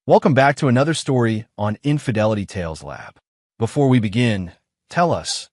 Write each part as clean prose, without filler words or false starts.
Welcome back to another story on Infidelity Tales Lab. Before we begin, tell us,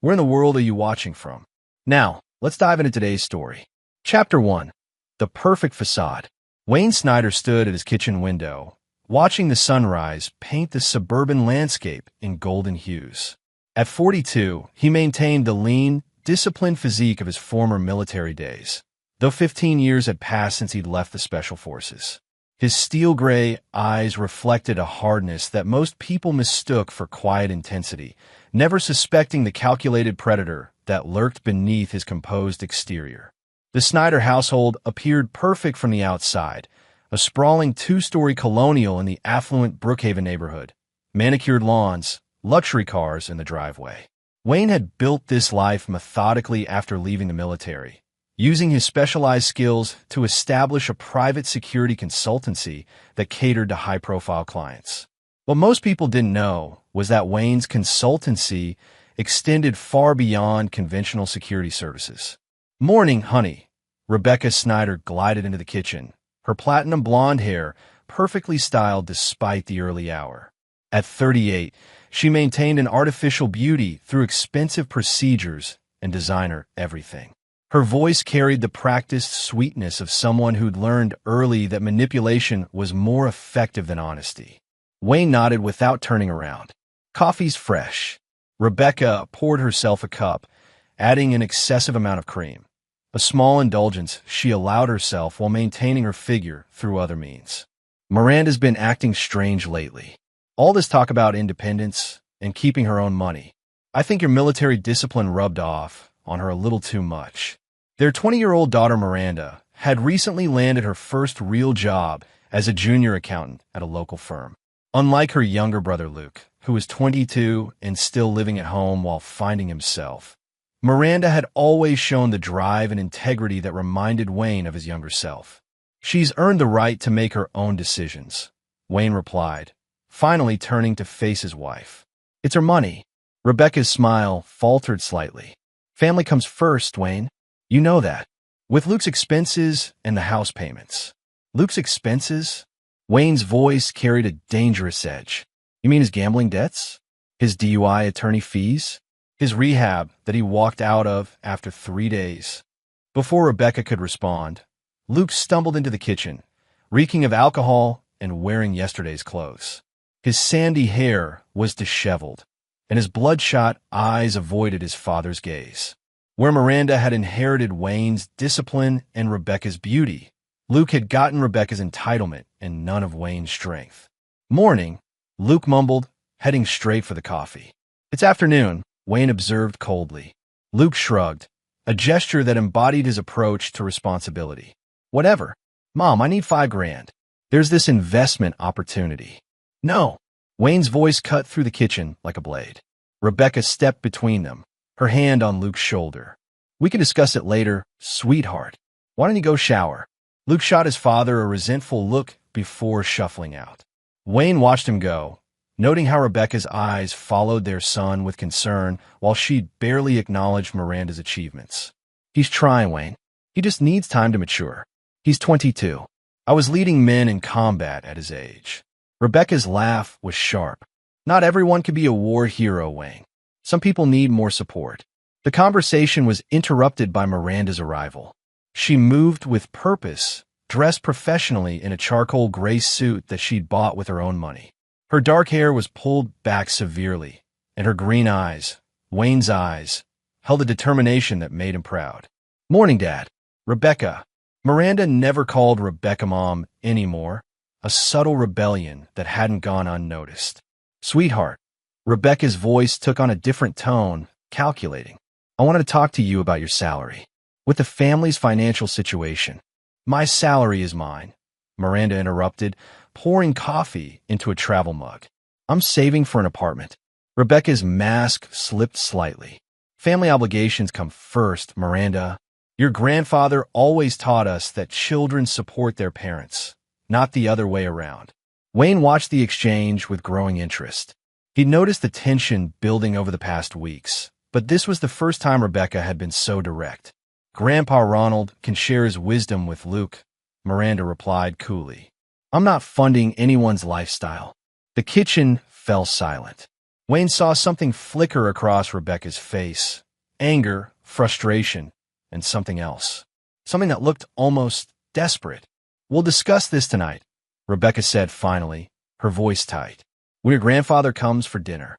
where in the world are you watching from? Now, let's dive into today's story. Chapter 1. The Perfect Facade. Wayne Snyder stood at his kitchen window, watching the sunrise paint the suburban landscape in golden hues. At 42, he maintained the lean, disciplined physique of his former military days, though 15 years had passed since he'd left the Special Forces. His steel-gray eyes reflected a hardness that most people mistook for quiet intensity, never suspecting the calculated predator that lurked beneath his composed exterior. The Snyder household appeared perfect from the outside, a sprawling two-story colonial in the affluent Brookhaven neighborhood, manicured lawns, luxury cars in the driveway. Wayne had built this life methodically after leaving the military, using his specialized skills to establish a private security consultancy that catered to high-profile clients. What most people didn't know was that Wayne's consultancy extended far beyond conventional security services. "Morning, honey." Rebecca Snyder glided into the kitchen, her platinum blonde hair perfectly styled despite the early hour. At 38, she maintained an artificial beauty through expensive procedures and designer everything. Her voice carried the practiced sweetness of someone who'd learned early that manipulation was more effective than honesty. Wayne nodded without turning around. "Coffee's fresh." Rebecca poured herself a cup, adding an excessive amount of cream, a small indulgence she allowed herself while maintaining her figure through other means. "Miranda's been acting strange lately. All this talk about independence and keeping her own money. I think your military discipline rubbed off on her a little too much." Their 20-year-old daughter Miranda had recently landed her first real job as a junior accountant at a local firm. Unlike her younger brother Luke, who was 22 and still living at home while finding himself, Miranda had always shown the drive and integrity that reminded Wayne of his younger self. "She's earned the right to make her own decisions," Wayne replied, finally turning to face his wife. "It's her money." Rebecca's smile faltered slightly. "Family comes first, Wayne. You know that. With Luke's expenses and the house payments." "Luke's expenses?" Wayne's voice carried a dangerous edge. "You mean his gambling debts? His DUI attorney fees? His rehab that he walked out of after 3 days?" Before Rebecca could respond, Luke stumbled into the kitchen, reeking of alcohol and wearing yesterday's clothes. His sandy hair was disheveled, and his bloodshot eyes avoided his father's gaze. Where Miranda had inherited Wayne's discipline and Rebecca's beauty, Luke had gotten Rebecca's entitlement and none of Wayne's strength. "Morning," Luke mumbled, heading straight for the coffee. "It's afternoon," Wayne observed coldly. Luke shrugged, a gesture that embodied his approach to responsibility. "Whatever. Mom, I need $5,000. There's this investment opportunity." "No." Wayne's voice cut through the kitchen like a blade. Rebecca stepped between them, her hand on Luke's shoulder. "We can discuss it later, sweetheart. Why don't you go shower?" Luke shot his father a resentful look before shuffling out. Wayne watched him go, noting how Rebecca's eyes followed their son with concern while she barely acknowledged Miranda's achievements. "He's trying, Wayne. He just needs time to mature. He's 22. I was leading men in combat at his age." Rebecca's laugh was sharp. "Not everyone can be a war hero, Wayne. Some people need more support." The conversation was interrupted by Miranda's arrival. She moved with purpose, dressed professionally in a charcoal gray suit that she'd bought with her own money. Her dark hair was pulled back severely, and her green eyes, Wayne's eyes, held a determination that made him proud. "Morning, Dad." "Rebecca." Miranda never called Rebecca Mom anymore, a subtle rebellion that hadn't gone unnoticed. "Sweetheart." Rebecca's voice took on a different tone, calculating. "I wanted to talk to you about your salary. With the family's financial situation." "My salary is mine," Miranda interrupted, pouring coffee into a travel mug. "I'm saving for an apartment." Rebecca's mask slipped slightly. "Family obligations come first, Miranda. Your grandfather always taught us that children support their parents, not the other way around." Wayne watched the exchange with growing interest. He noticed the tension building over the past weeks, but this was the first time Rebecca had been so direct. "Grandpa Ronald can share his wisdom with Luke," Miranda replied coolly. I'm not funding anyone's lifestyle. The kitchen fell silent. Wayne saw something flicker across Rebecca's face. Anger, frustration, and something else. Something that looked almost desperate. We'll discuss this tonight, Rebecca said finally, her voice tight. When your grandfather comes for dinner.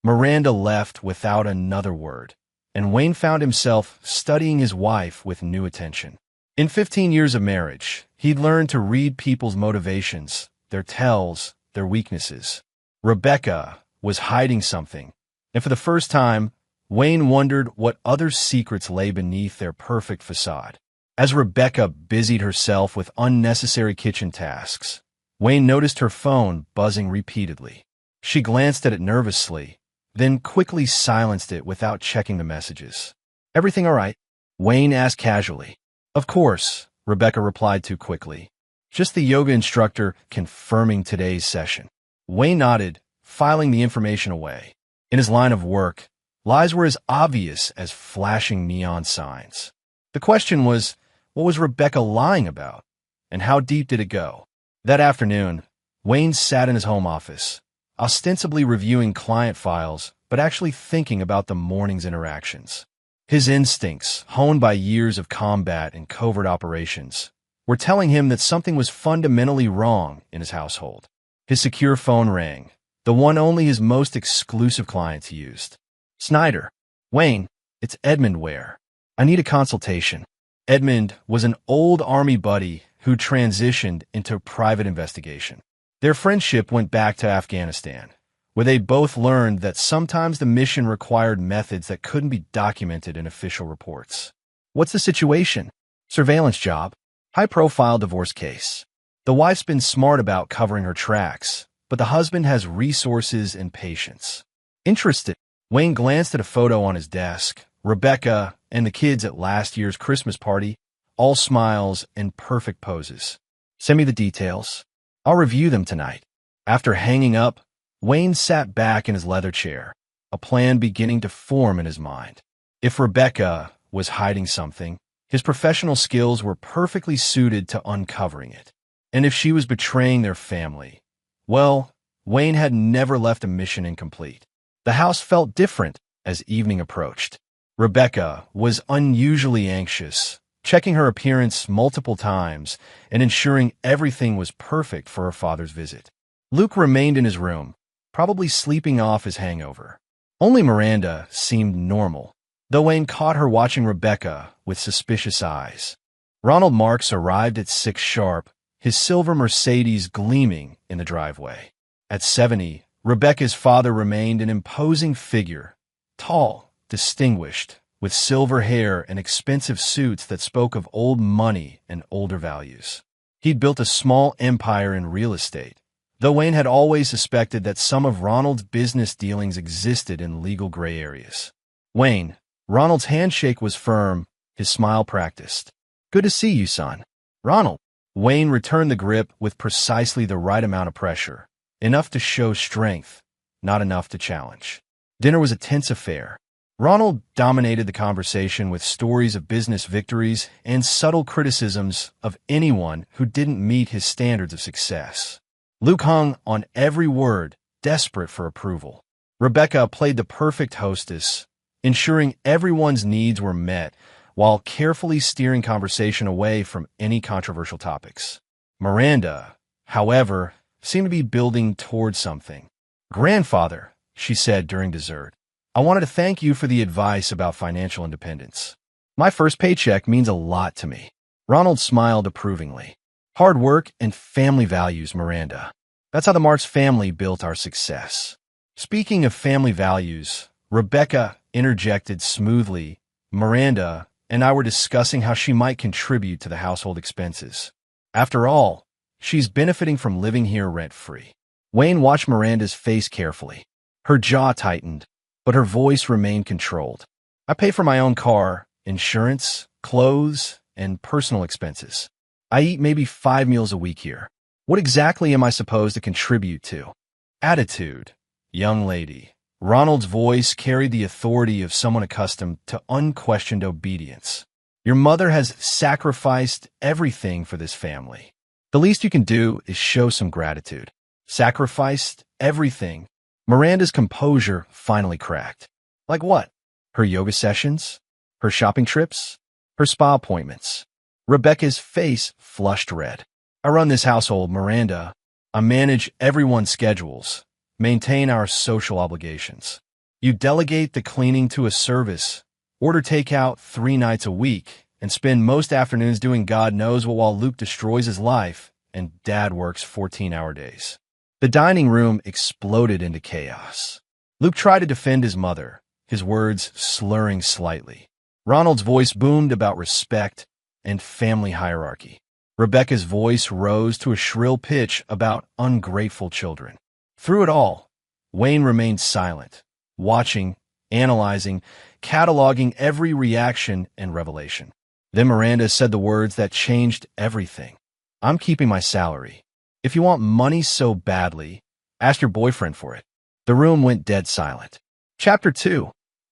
Miranda left without another word, and Wayne found himself studying his wife with new attention. In 15 years of marriage, he'd learned to read people's motivations, their tells, their weaknesses. Rebecca was hiding something, and for the first time, Wayne wondered what other secrets lay beneath their perfect facade. As Rebecca busied herself with unnecessary kitchen tasks, Wayne noticed her phone buzzing repeatedly. She glanced at it nervously, then quickly silenced it without checking the messages. "Everything all right?" Wayne asked casually. "Of course," Rebecca replied too quickly. "Just the yoga instructor confirming today's session." Wayne nodded, filing the information away. In his line of work, lies were as obvious as flashing neon signs. The question was, what was Rebecca lying about? And how deep did it go? That afternoon, Wayne sat in his home office, ostensibly reviewing client files, but actually thinking about the morning's interactions. His instincts, honed by years of combat and covert operations, were telling him that something was fundamentally wrong in his household. His secure phone rang, the one only his most exclusive clients used. "Snyder. Wayne, it's Edmund Ware. I need a consultation." Edmund was an old Army buddy who transitioned into private investigation. Their friendship went back to Afghanistan, where they both learned that sometimes the mission required methods that couldn't be documented in official reports. "What's the situation?" "Surveillance job. High-profile divorce case. The wife's been smart about covering her tracks, but the husband has resources and patience." Interested, Wayne glanced at a photo on his desk. Rebecca and the kids at last year's Christmas party, all smiles and perfect poses. "Send me the details. I'll review them tonight." After hanging up, Wayne sat back in his leather chair, a plan beginning to form in his mind. If Rebecca was hiding something, his professional skills were perfectly suited to uncovering it. And if she was betraying their family, well, Wayne had never left a mission incomplete. The house felt different as evening approached. Rebecca was unusually anxious, checking her appearance multiple times and ensuring everything was perfect for her father's visit. Luke remained in his room, probably sleeping off his hangover. Only Miranda seemed normal, though Wayne caught her watching Rebecca with suspicious eyes. Ronald Marks arrived at 6 sharp, his silver Mercedes gleaming in the driveway. At 70, Rebecca's father remained an imposing figure, tall, distinguished, with silver hair and expensive suits that spoke of old money and older values. He'd built a small empire in real estate, though Wayne had always suspected that some of Ronald's business dealings existed in legal gray areas. "Wayne," Ronald's handshake was firm, his smile practiced. "Good to see you, son." "Ronald." Wayne returned the grip with precisely the right amount of pressure, enough to show strength, not enough to challenge. Dinner was a tense affair. Ronald dominated the conversation with stories of business victories and subtle criticisms of anyone who didn't meet his standards of success. Luke hung on every word, desperate for approval. Rebecca played the perfect hostess, ensuring everyone's needs were met while carefully steering conversation away from any controversial topics. Miranda, however, seemed to be building towards something. "Grandfather," she said during dessert, "I wanted to thank you for the advice about financial independence. My first paycheck means a lot to me." Ronald smiled approvingly. "Hard work and family values, Miranda. That's how the Marks family built our success." Speaking of family values, Rebecca interjected smoothly, "Miranda and I were discussing how she might contribute to the household expenses. After all, she's benefiting from living here rent-free." Wayne watched Miranda's face carefully. Her jaw tightened, but her voice remained controlled. "I pay for my own car, insurance, clothes, and personal expenses. I eat maybe 5 meals a week here. What exactly am I supposed to contribute to?" "Attitude, young lady." Ronald's voice carried the authority of someone accustomed to unquestioned obedience. "Your mother has sacrificed everything for this family. The least you can do is show some gratitude. Sacrificed everything. Miranda's composure finally cracked. Like what? Her yoga sessions? Her shopping trips? Her spa appointments? Rebecca's face flushed red. I run this household, Miranda. I manage everyone's schedules, maintain our social obligations. You delegate the cleaning to a service, order takeout 3 nights a week, and spend most afternoons doing God knows what while Luke destroys his life and Dad works 14-hour days. The dining room exploded into chaos. Luke tried to defend his mother, his words slurring slightly. Ronald's voice boomed about respect and family hierarchy. Rebecca's voice rose to a shrill pitch about ungrateful children. Through it all, Wayne remained silent, watching, analyzing, cataloging every reaction and revelation. Then Miranda said the words that changed everything. I'm keeping my salary. If you want money so badly, ask your boyfriend for it. The room went dead silent. Chapter 2.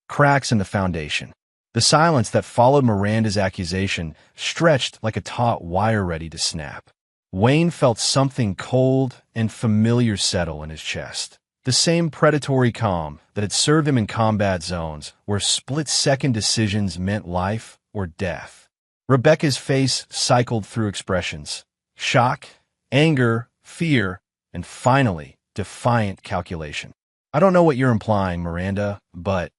Cracks in the Foundation. The silence that followed Miranda's accusation stretched like a taut wire ready to snap. Wayne felt something cold and familiar settle in his chest. The same predatory calm that had served him in combat zones where split-second decisions meant life or death. Rebecca's face cycled through expressions: shock, anger, fear, and finally, defiant calculation. I don't know what you're implying, Miranda, but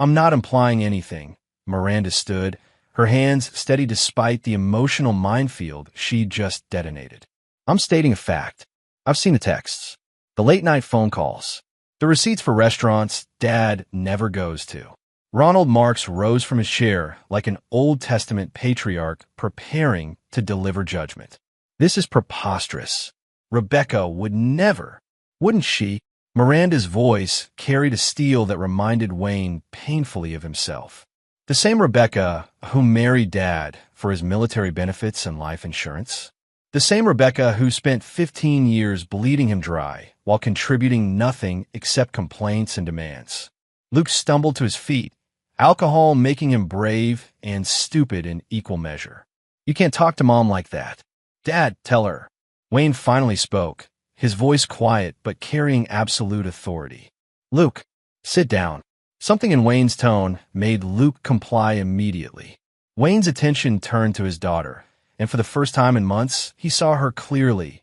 I'm not implying anything. Miranda stood, her hands steady despite the emotional minefield she'd just detonated. I'm stating a fact. I've seen the texts, the late-night phone calls, the receipts for restaurants Dad never goes to. Ronald Marks rose from his chair like an Old Testament patriarch preparing to deliver judgment. This is preposterous. Rebecca would never, wouldn't she? Miranda's voice carried a steel that reminded Wayne painfully of himself. The same Rebecca who married Dad for his military benefits and life insurance. The same Rebecca who spent 15 years bleeding him dry while contributing nothing except complaints and demands. Luke stumbled to his feet, alcohol making him brave and stupid in equal measure. You can't talk to Mom like that. Dad, tell her. Wayne finally spoke, his voice quiet but carrying absolute authority. Luke, sit down. Something in Wayne's tone made Luke comply immediately. Wayne's attention turned to his daughter, and for the first time in months, he saw her clearly,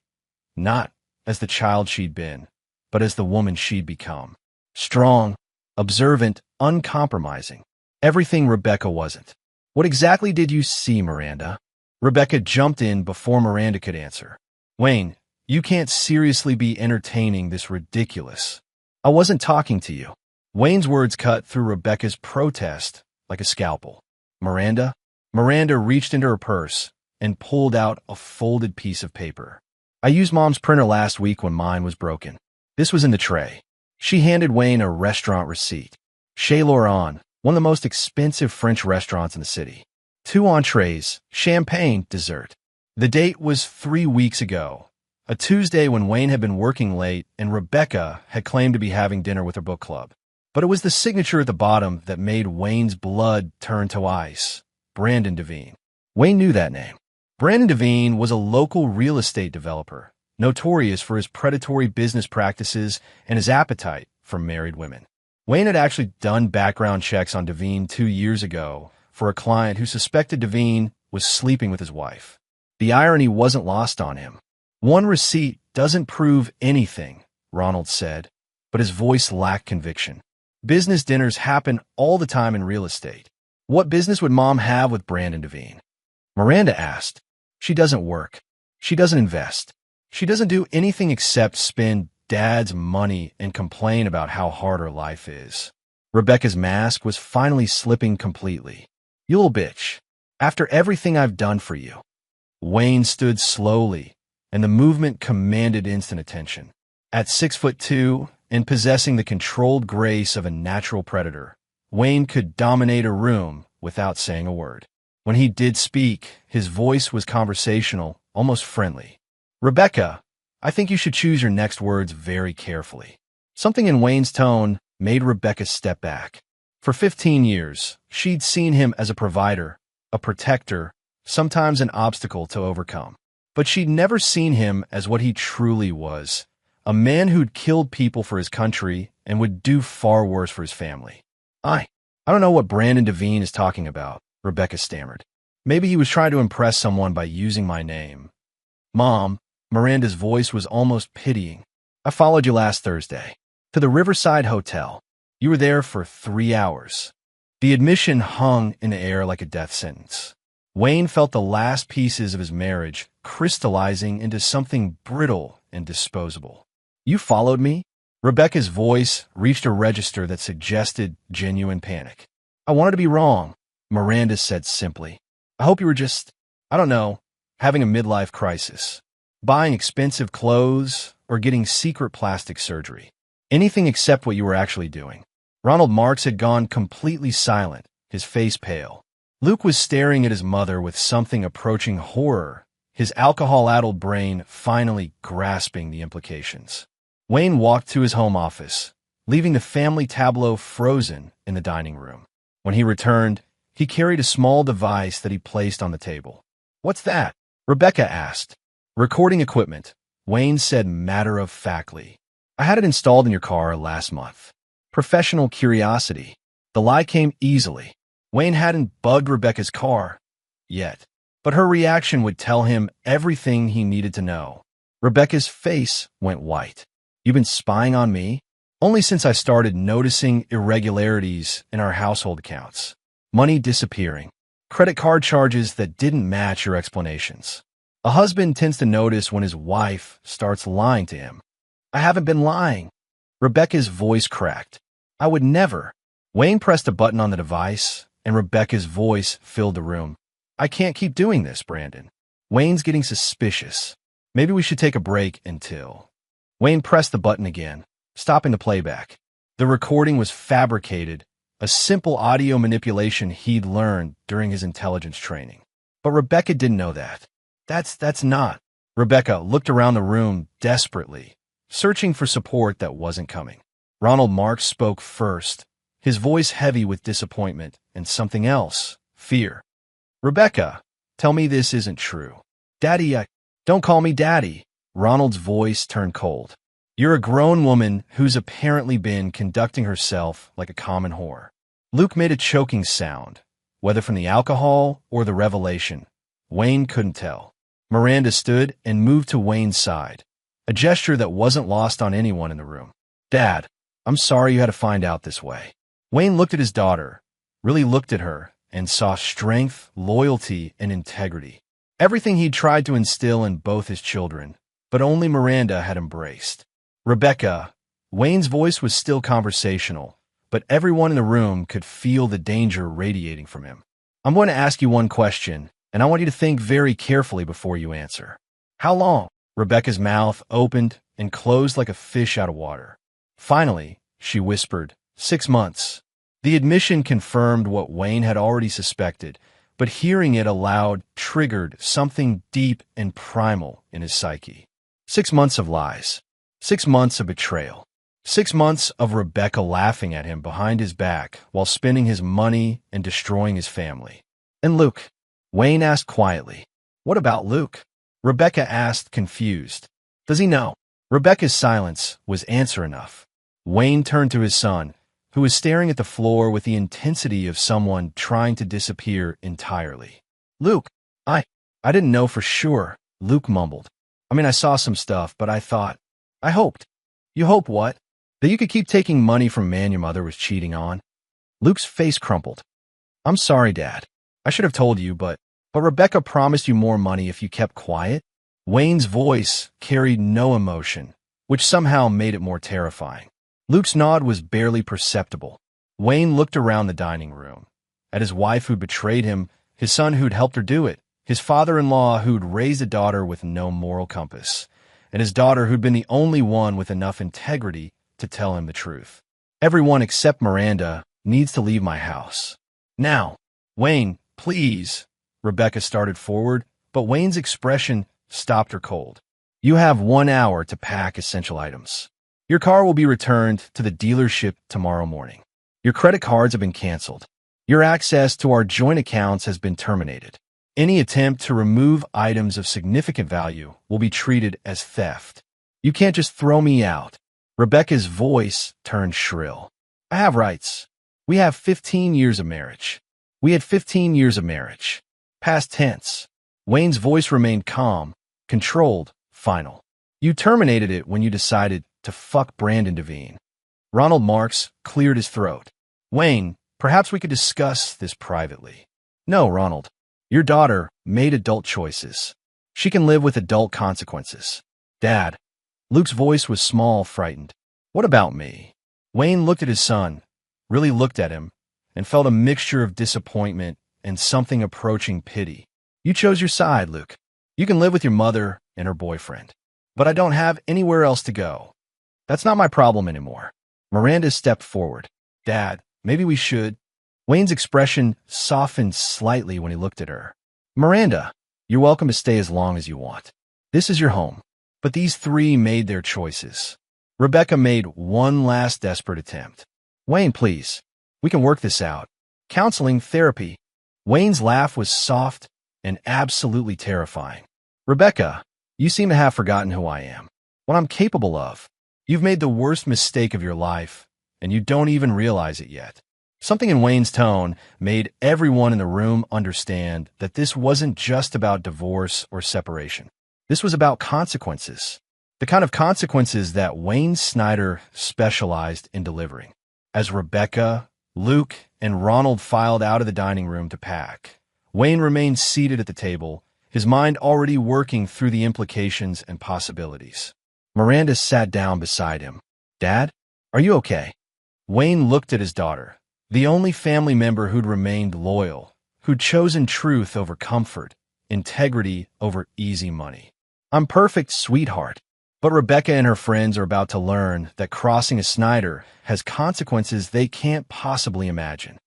not as the child she'd been, but as the woman she'd become. Strong, observant, uncompromising. Everything Rebecca wasn't. What exactly did you see, Miranda? Rebecca jumped in before Miranda could answer. Wayne, you can't seriously be entertaining this ridiculous. I wasn't talking to you. Wayne's words cut through Rebecca's protest like a scalpel. Miranda reached into her purse and pulled out a folded piece of paper. I used Mom's printer last week when mine was broken. This was in the tray. She handed Wayne a restaurant receipt. Chez Laurent, one of the most expensive French restaurants in the city. 2 entrees, champagne, dessert. The date was 3 weeks ago, a Tuesday when Wayne had been working late and Rebecca had claimed to be having dinner with her book club. But it was the signature at the bottom that made Wayne's blood turn to ice. Brandon Devine. Wayne knew that name. Brandon Devine was a local real estate developer, notorious for his predatory business practices and his appetite for married women. Wayne had actually done background checks on Devine 2 years ago for a client who suspected Devine was sleeping with his wife. The irony wasn't lost on him. One receipt doesn't prove anything, Ronald said, but his voice lacked conviction. Business dinners happen all the time in real estate. What business would Mom have with Brandon Devine? Miranda asked. She doesn't work. She doesn't invest. She doesn't do anything except spend Dad's money and complain about how hard her life is. Rebecca's mask was finally slipping completely. You little bitch. After everything I've done for you. Wayne stood slowly, and the movement commanded instant attention. At 6'2", and possessing the controlled grace of a natural predator, Wayne could dominate a room without saying a word. When he did speak, his voice was conversational, almost friendly. Rebecca, I think you should choose your next words very carefully. Something in Wayne's tone made Rebecca step back. For 15 years, she'd seen him as a provider, a protector, sometimes an obstacle to overcome. But she'd never seen him as what he truly was, a man who'd killed people for his country and would do far worse for his family. I don't know what Brandon Devine is talking about, Rebecca stammered. Maybe he was trying to impress someone by using my name. Mom, Miranda's voice was almost pitying. I followed you last Thursday to the Riverside Hotel. You were there for 3 hours. The admission hung in the air like a death sentence. Wayne felt the last pieces of his marriage crystallizing into something brittle and disposable. You followed me? Rebecca's voice reached a register that suggested genuine panic. I wanted to be wrong, Miranda said simply. I hope you were just, I don't know, having a midlife crisis. Buying expensive clothes or getting secret plastic surgery. Anything except what you were actually doing. Ronald Marks had gone completely silent, his face pale. Luke was staring at his mother with something approaching horror, his alcohol-addled brain finally grasping the implications. Wayne walked to his home office, leaving the family tableau frozen in the dining room. When he returned, he carried a small device that he placed on the table. What's that? Rebecca asked. Recording equipment, Wayne said matter-of-factly. I had it installed in your car last month. Professional curiosity. The lie came easily. Wayne hadn't bugged Rebecca's car yet, but her reaction would tell him everything he needed to know. Rebecca's face went white. You've been spying on me? Only since I started noticing irregularities in our household accounts. Money disappearing. Credit card charges that didn't match your explanations. A husband tends to notice when his wife starts lying to him. I haven't been lying. Rebecca's voice cracked. I would never. Wayne pressed a button on the device, and Rebecca's voice filled the room. I can't keep doing this, Brandon. Wayne's getting suspicious. Maybe we should take a break until... Wayne pressed the button again, stopping the playback. The recording was fabricated, a simple audio manipulation he'd learned during his intelligence training. But Rebecca didn't know that. That's not. Rebecca looked around the room desperately, searching for support that wasn't coming. Ronald Marks spoke first, his voice heavy with disappointment and something else, fear. Rebecca, tell me this isn't true. Daddy, don't call me Daddy. Ronald's voice turned cold. You're a grown woman who's apparently been conducting herself like a common whore. Luke made a choking sound, whether from the alcohol or the revelation. Wayne couldn't tell. Miranda stood and moved to Wayne's side, a gesture that wasn't lost on anyone in the room. Dad, I'm sorry you had to find out this way. Wayne looked at his daughter, really looked at her, and saw strength, loyalty, and integrity. Everything he'd tried to instill in both his children, but only Miranda had embraced. Rebecca, Wayne's voice was still conversational, but everyone in the room could feel the danger radiating from him. I'm going to ask you one question, and I want you to think very carefully before you answer. How long? Rebecca's mouth opened and closed like a fish out of water. Finally, she whispered, 6 months. The admission confirmed what Wayne had already suspected, but hearing it aloud triggered something deep and primal in his psyche. 6 months of lies. 6 months of betrayal. 6 months of Rebecca laughing at him behind his back while spending his money and destroying his family. And Luke? Wayne asked quietly. What about Luke? Rebecca asked, confused. Does he know? Rebecca's silence was answer enough. Wayne turned to his son, who was staring at the floor with the intensity of someone trying to disappear entirely. Luke, I didn't know for sure, Luke mumbled. I saw some stuff, but I hoped. You hope what? That you could keep taking money from a man your mother was cheating on? Luke's face crumpled. I'm sorry, Dad. I should have told you, but Rebecca promised you more money if you kept quiet. Wayne's voice carried no emotion, which somehow made it more terrifying. Luke's nod was barely perceptible. Wayne looked around the dining room, at his wife who'd betrayed him, his son who'd helped her do it, his father-in-law who'd raised a daughter with no moral compass, and his daughter who'd been the only one with enough integrity to tell him the truth. Everyone except Miranda needs to leave my house. Now, Wayne, please. Rebecca started forward, but Wayne's expression stopped her cold. You have 1 hour to pack essential items. Your car will be returned to the dealership tomorrow morning. Your credit cards have been canceled. Your access to our joint accounts has been terminated. Any attempt to remove items of significant value will be treated as theft. You can't just throw me out. Rebecca's voice turned shrill. I have rights. We have 15 years of marriage. We had 15 years of marriage. Past tense. Wayne's voice remained calm, controlled, final. You terminated it when you decided to fuck Brandon Devine. Ronald Marks cleared his throat. Wayne, perhaps we could discuss this privately. No, Ronald. Your daughter made adult choices. She can live with adult consequences. Dad. Luke's voice was small, frightened. What about me? Wayne looked at his son, really looked at him, and felt a mixture of disappointment and something approaching pity. You chose your side, Luke. You can live with your mother and her boyfriend. But I don't have anywhere else to go. That's not my problem anymore. Miranda stepped forward. Dad, maybe we should. Wayne's expression softened slightly when he looked at her. Miranda, you're welcome to stay as long as you want. This is your home. But these three made their choices. Rebecca made one last desperate attempt. Wayne, please. We can work this out. Counseling, therapy. Wayne's laugh was soft and absolutely terrifying. Rebecca, you seem to have forgotten who I am, what I'm capable of. You've made the worst mistake of your life, and you don't even realize it yet. Something in Wayne's tone made everyone in the room understand that this wasn't just about divorce or separation. This was about consequences. The kind of consequences that Wayne Snyder specialized in delivering. As Rebecca, Luke, and Ronald filed out of the dining room to pack, Wayne remained seated at the table, his mind already working through the implications and possibilities. Miranda sat down beside him. Dad, are you okay? Wayne looked at his daughter, the only family member who'd remained loyal, who'd chosen truth over comfort, integrity over easy money. I'm perfect, sweetheart. But Rebecca and her friends are about to learn that crossing a Snyder has consequences they can't possibly imagine.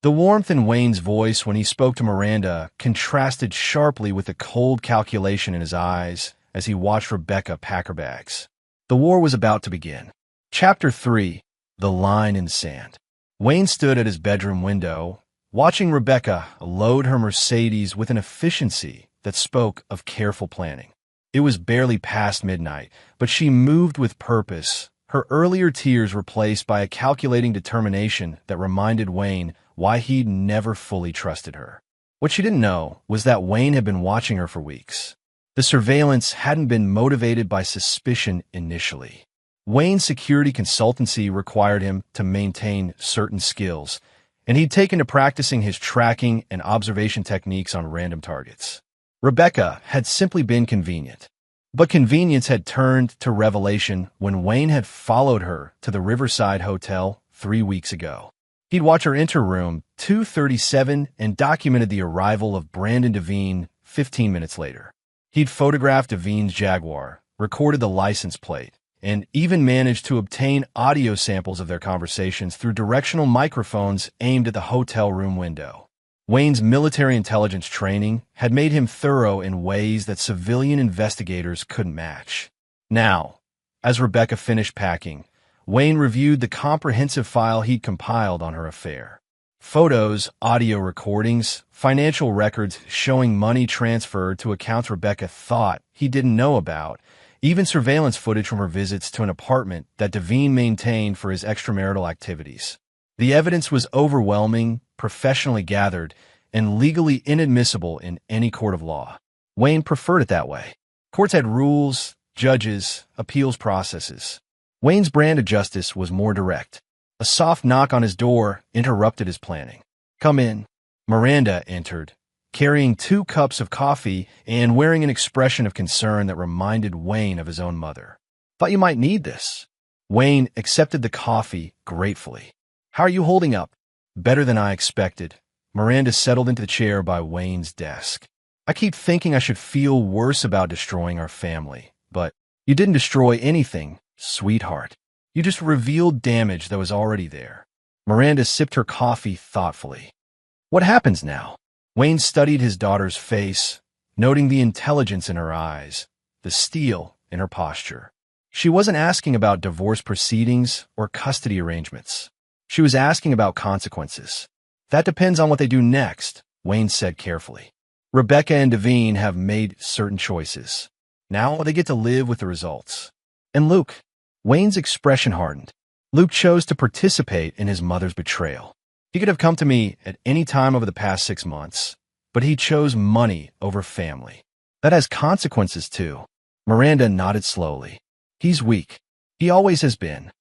The warmth in Wayne's voice when he spoke to Miranda contrasted sharply with the cold calculation in his eyes as he watched Rebecca pack her bags. The war was about to begin. Chapter 3, The Line in the Sand. Wayne stood at his bedroom window, watching Rebecca load her Mercedes with an efficiency that spoke of careful planning. It was barely past midnight, but she moved with purpose, her earlier tears replaced by a calculating determination that reminded Wayne why he'd never fully trusted her. What she didn't know was that Wayne had been watching her for weeks. The surveillance hadn't been motivated by suspicion initially. Wayne's security consultancy required him to maintain certain skills, and he'd taken to practicing his tracking and observation techniques on random targets. Rebecca had simply been convenient. But convenience had turned to revelation when Wayne had followed her to the Riverside Hotel 3 weeks ago. He'd watched her enter room 237 and documented the arrival of Brandon Devine 15 minutes later. He'd photographed Devine's Jaguar, recorded the license plate, and even managed to obtain audio samples of their conversations through directional microphones aimed at the hotel room window. Wayne's military intelligence training had made him thorough in ways that civilian investigators couldn't match. Now, as Rebecca finished packing, Wayne reviewed the comprehensive file he'd compiled on her affair. Photos, audio recordings, financial records showing money transferred to accounts Rebecca thought he didn't know about, even surveillance footage from her visits to an apartment that Devine maintained for his extramarital activities. The evidence was overwhelming, professionally gathered, and legally inadmissible in any court of law. Wayne preferred it that way. Courts had rules, judges, appeals processes. Wayne's brand of justice was more direct. A soft knock on his door interrupted his planning. Come in. Miranda entered, carrying 2 cups of coffee and wearing an expression of concern that reminded Wayne of his own mother. Thought you might need this. Wayne accepted the coffee gratefully. How are you holding up? Better than I expected. Miranda settled into the chair by Wayne's desk. I keep thinking I should feel worse about destroying our family, but you didn't destroy anything, sweetheart. You just revealed damage that was already there. Miranda sipped her coffee thoughtfully. What happens now? Wayne studied his daughter's face, noting the intelligence in her eyes, the steel in her posture. She wasn't asking about divorce proceedings or custody arrangements. She was asking about consequences. That depends on what they do next, Wayne said carefully. Rebecca and Devine have made certain choices. Now they get to live with the results. And Luke, Wayne's expression hardened. Luke chose to participate in his mother's betrayal. He could have come to me at any time over the past 6 months, but he chose money over family. That has consequences too. Miranda nodded slowly. He's weak. He always has been.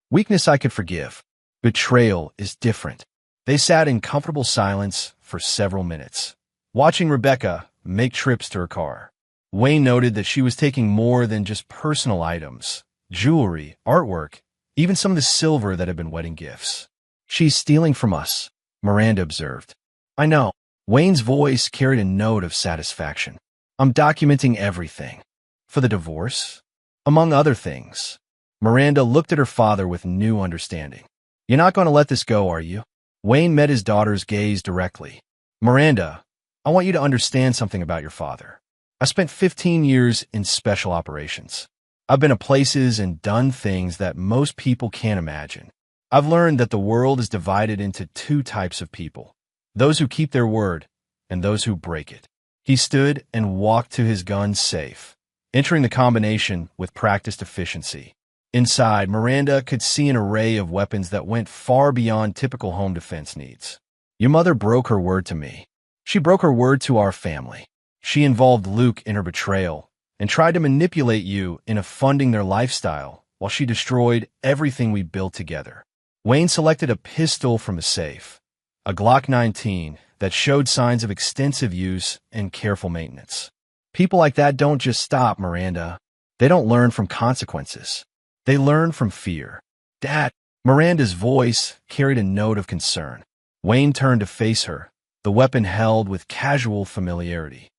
Weakness I could forgive. Betrayal is different. They sat in comfortable silence for several minutes, watching Rebecca make trips to her car. Wayne noted that she was taking more than just personal items, jewelry, artwork, even some of the silver that had been wedding gifts. She's stealing from us, Miranda observed. I know. Wayne's voice carried a note of satisfaction. I'm documenting everything. For the divorce? Among other things. Miranda looked at her father with new understanding. You're not going to let this go, are you? Wayne met his daughter's gaze directly. Miranda, I want you to understand something about your father. I spent 15 years in special operations. I've been to places and done things that most people can't imagine. I've learned that the world is divided into two types of people, those who keep their word and those who break it. He stood and walked to his gun safe, entering the combination with practiced efficiency. Inside, Miranda could see an array of weapons that went far beyond typical home defense needs. Your mother broke her word to me. She broke her word to our family. She involved Luke in her betrayal and tried to manipulate you into funding their lifestyle while she destroyed everything we built together. Wayne selected a pistol from a safe, a Glock 19 that showed signs of extensive use and careful maintenance. People like that don't just stop, Miranda. They don't learn from consequences. They learn from fear. Dad, Miranda's voice carried a note of concern. Wayne turned to face her, the weapon held with casual familiarity.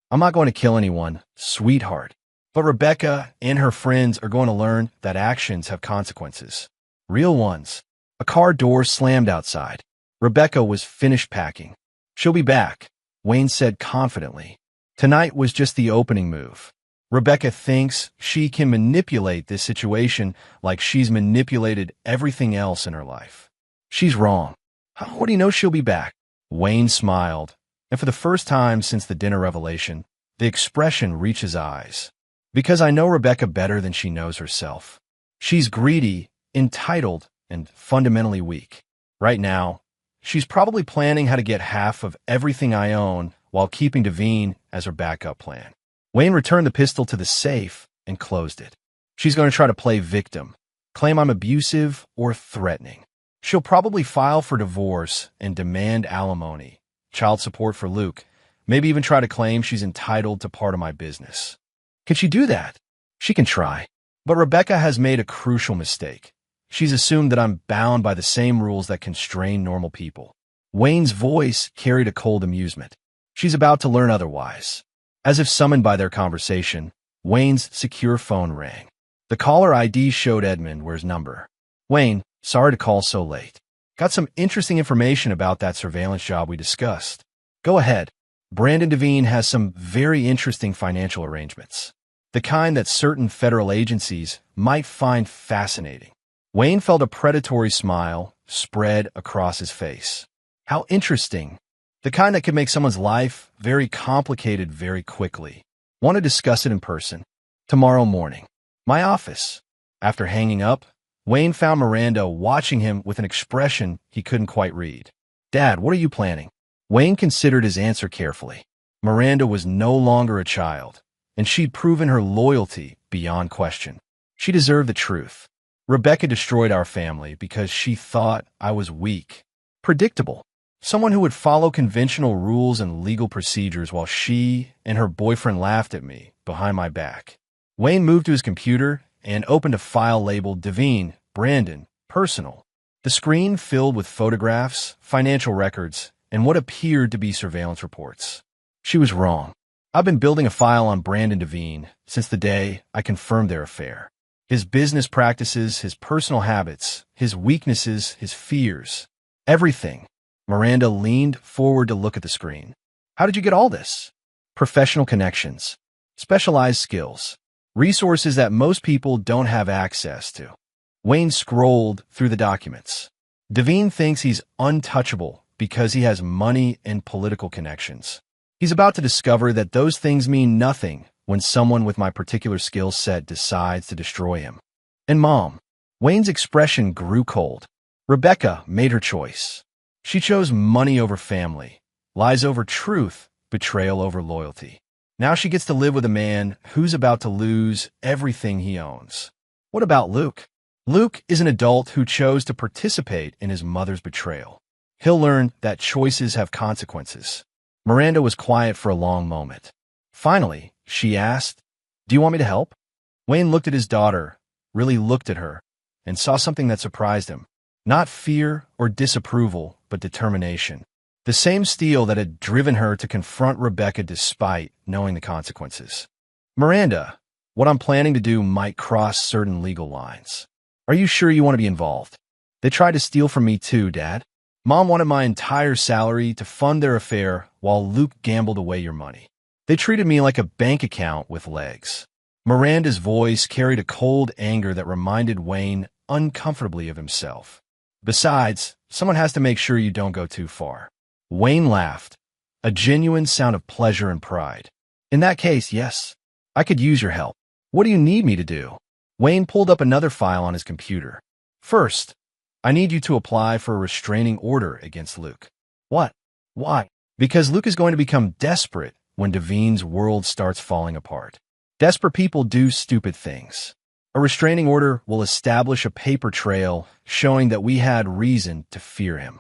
I'm not going to kill anyone, sweetheart. But Rebecca and her friends are going to learn that actions have consequences. Real ones. A car door slammed outside. Rebecca was finished packing. She'll be back, Wayne said confidently. Tonight was just the opening move. Rebecca thinks she can manipulate this situation like she's manipulated everything else in her life. She's wrong. How do you know she'll be back? Wayne smiled, and for the first time since the dinner revelation, the expression reached his eyes. Because I know Rebecca better than she knows herself. She's greedy, entitled, and fundamentally weak. Right now, she's probably planning how to get half of everything I own while keeping Devine as her backup plan. Wayne returned the pistol to the safe and closed it. She's going to try to play victim, claim I'm abusive or threatening. She'll probably file for divorce and demand alimony, child support for Luke, maybe even try to claim she's entitled to part of my business. Can she do that? She can try. But Rebecca has made a crucial mistake. She's assumed that I'm bound by the same rules that constrain normal people. Wayne's voice carried a cold amusement. She's about to learn otherwise. As if summoned by their conversation, Wayne's secure phone rang. The caller ID showed Edmund's number. Wayne, sorry to call so late. Got some interesting information about that surveillance job we discussed. Go ahead. Brandon Devine has some very interesting financial arrangements. The kind that certain federal agencies might find fascinating. Wayne felt a predatory smile spread across his face. How interesting. The kind that could make someone's life very complicated very quickly. Want to discuss it in person? Tomorrow morning. My office. After hanging up, Wayne found Miranda watching him with an expression he couldn't quite read. Dad, what are you planning? Wayne considered his answer carefully. Miranda was no longer a child, and she'd proven her loyalty beyond question. She deserved the truth. Rebecca destroyed our family because she thought I was weak, predictable, someone who would follow conventional rules and legal procedures while she and her boyfriend laughed at me behind my back. Wayne moved to his computer and opened a file labeled Devine, Brandon, Personal. The screen filled with photographs, financial records, and what appeared to be surveillance reports. She was wrong. I've been building a file on Brandon Devine since the day I confirmed their affair. His business practices, his personal habits, his weaknesses, his fears, everything. Miranda leaned forward to look at the screen. How did you get all this? Professional connections, specialized skills, resources that most people don't have access to. Wayne scrolled through the documents. Devine thinks he's untouchable because he has money and political connections. He's about to discover that those things mean nothing when someone with my particular skill set decides to destroy him. And Mom, Wayne's expression grew cold. Rebecca made her choice. She chose money over family, lies over truth, betrayal over loyalty. Now she gets to live with a man who's about to lose everything he owns. What about Luke? Luke is an adult who chose to participate in his mother's betrayal. He'll learn that choices have consequences. Miranda was quiet for a long moment. Finally, she asked, "Do you want me to help?" Wayne looked at his daughter, really looked at her, and saw something that surprised him. Not fear or disapproval, but determination. The same steel that had driven her to confront Rebecca despite knowing the consequences. "Miranda, what I'm planning to do might cross certain legal lines. Are you sure you want to be involved? They tried to steal from me too, Dad. Mom wanted my entire salary to fund their affair while Luke gambled away your money. They treated me like a bank account with legs." Miranda's voice carried a cold anger that reminded Wayne uncomfortably of himself. "Besides, someone has to make sure you don't go too far." Wayne laughed, a genuine sound of pleasure and pride. "In that case, yes, I could use your help. What do you need me to do?" Wayne pulled up another file on his computer. "First, I need you to apply for a restraining order against Luke." "What? Why?" "Because Luke is going to become desperate when Devine's world starts falling apart. Desperate people do stupid things. A restraining order will establish a paper trail showing that we had reason to fear him."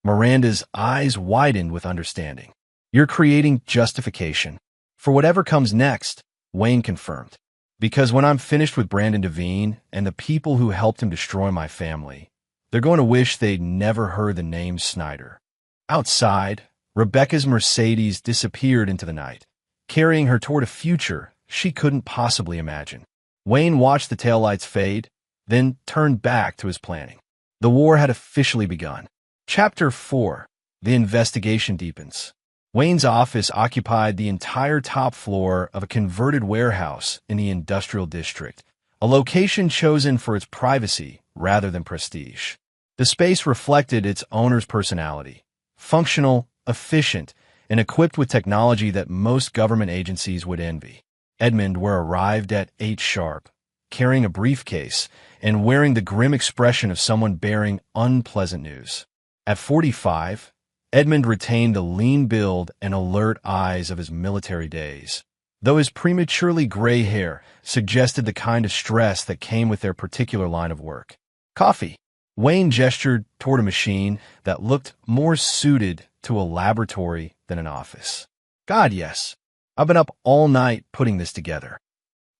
Miranda's eyes widened with understanding. "You're creating justification for whatever comes next," Wayne confirmed. "Because when I'm finished with Brandon Devine and the people who helped him destroy my family, they're going to wish they'd never heard the name Snyder." Outside, Rebecca's Mercedes disappeared into the night, carrying her toward a future she couldn't possibly imagine. Wayne watched the taillights fade, then turned back to his planning. The war had officially begun. Chapter 4. The investigation deepens. Wayne's office occupied the entire top floor of a converted warehouse in the industrial district, a location chosen for its privacy rather than prestige. The space reflected its owner's personality, functional, efficient, and equipped with technology that most government agencies would envy. Edmund were arrived at 8 sharp, carrying a briefcase and wearing the grim expression of someone bearing unpleasant news. At 45, Edmund retained the lean build and alert eyes of his military days, though his prematurely gray hair suggested the kind of stress that came with their particular line of work. "Coffee." Wayne gestured toward a machine that looked more suited to a laboratory than an office. "God, yes. I've been up all night putting this together."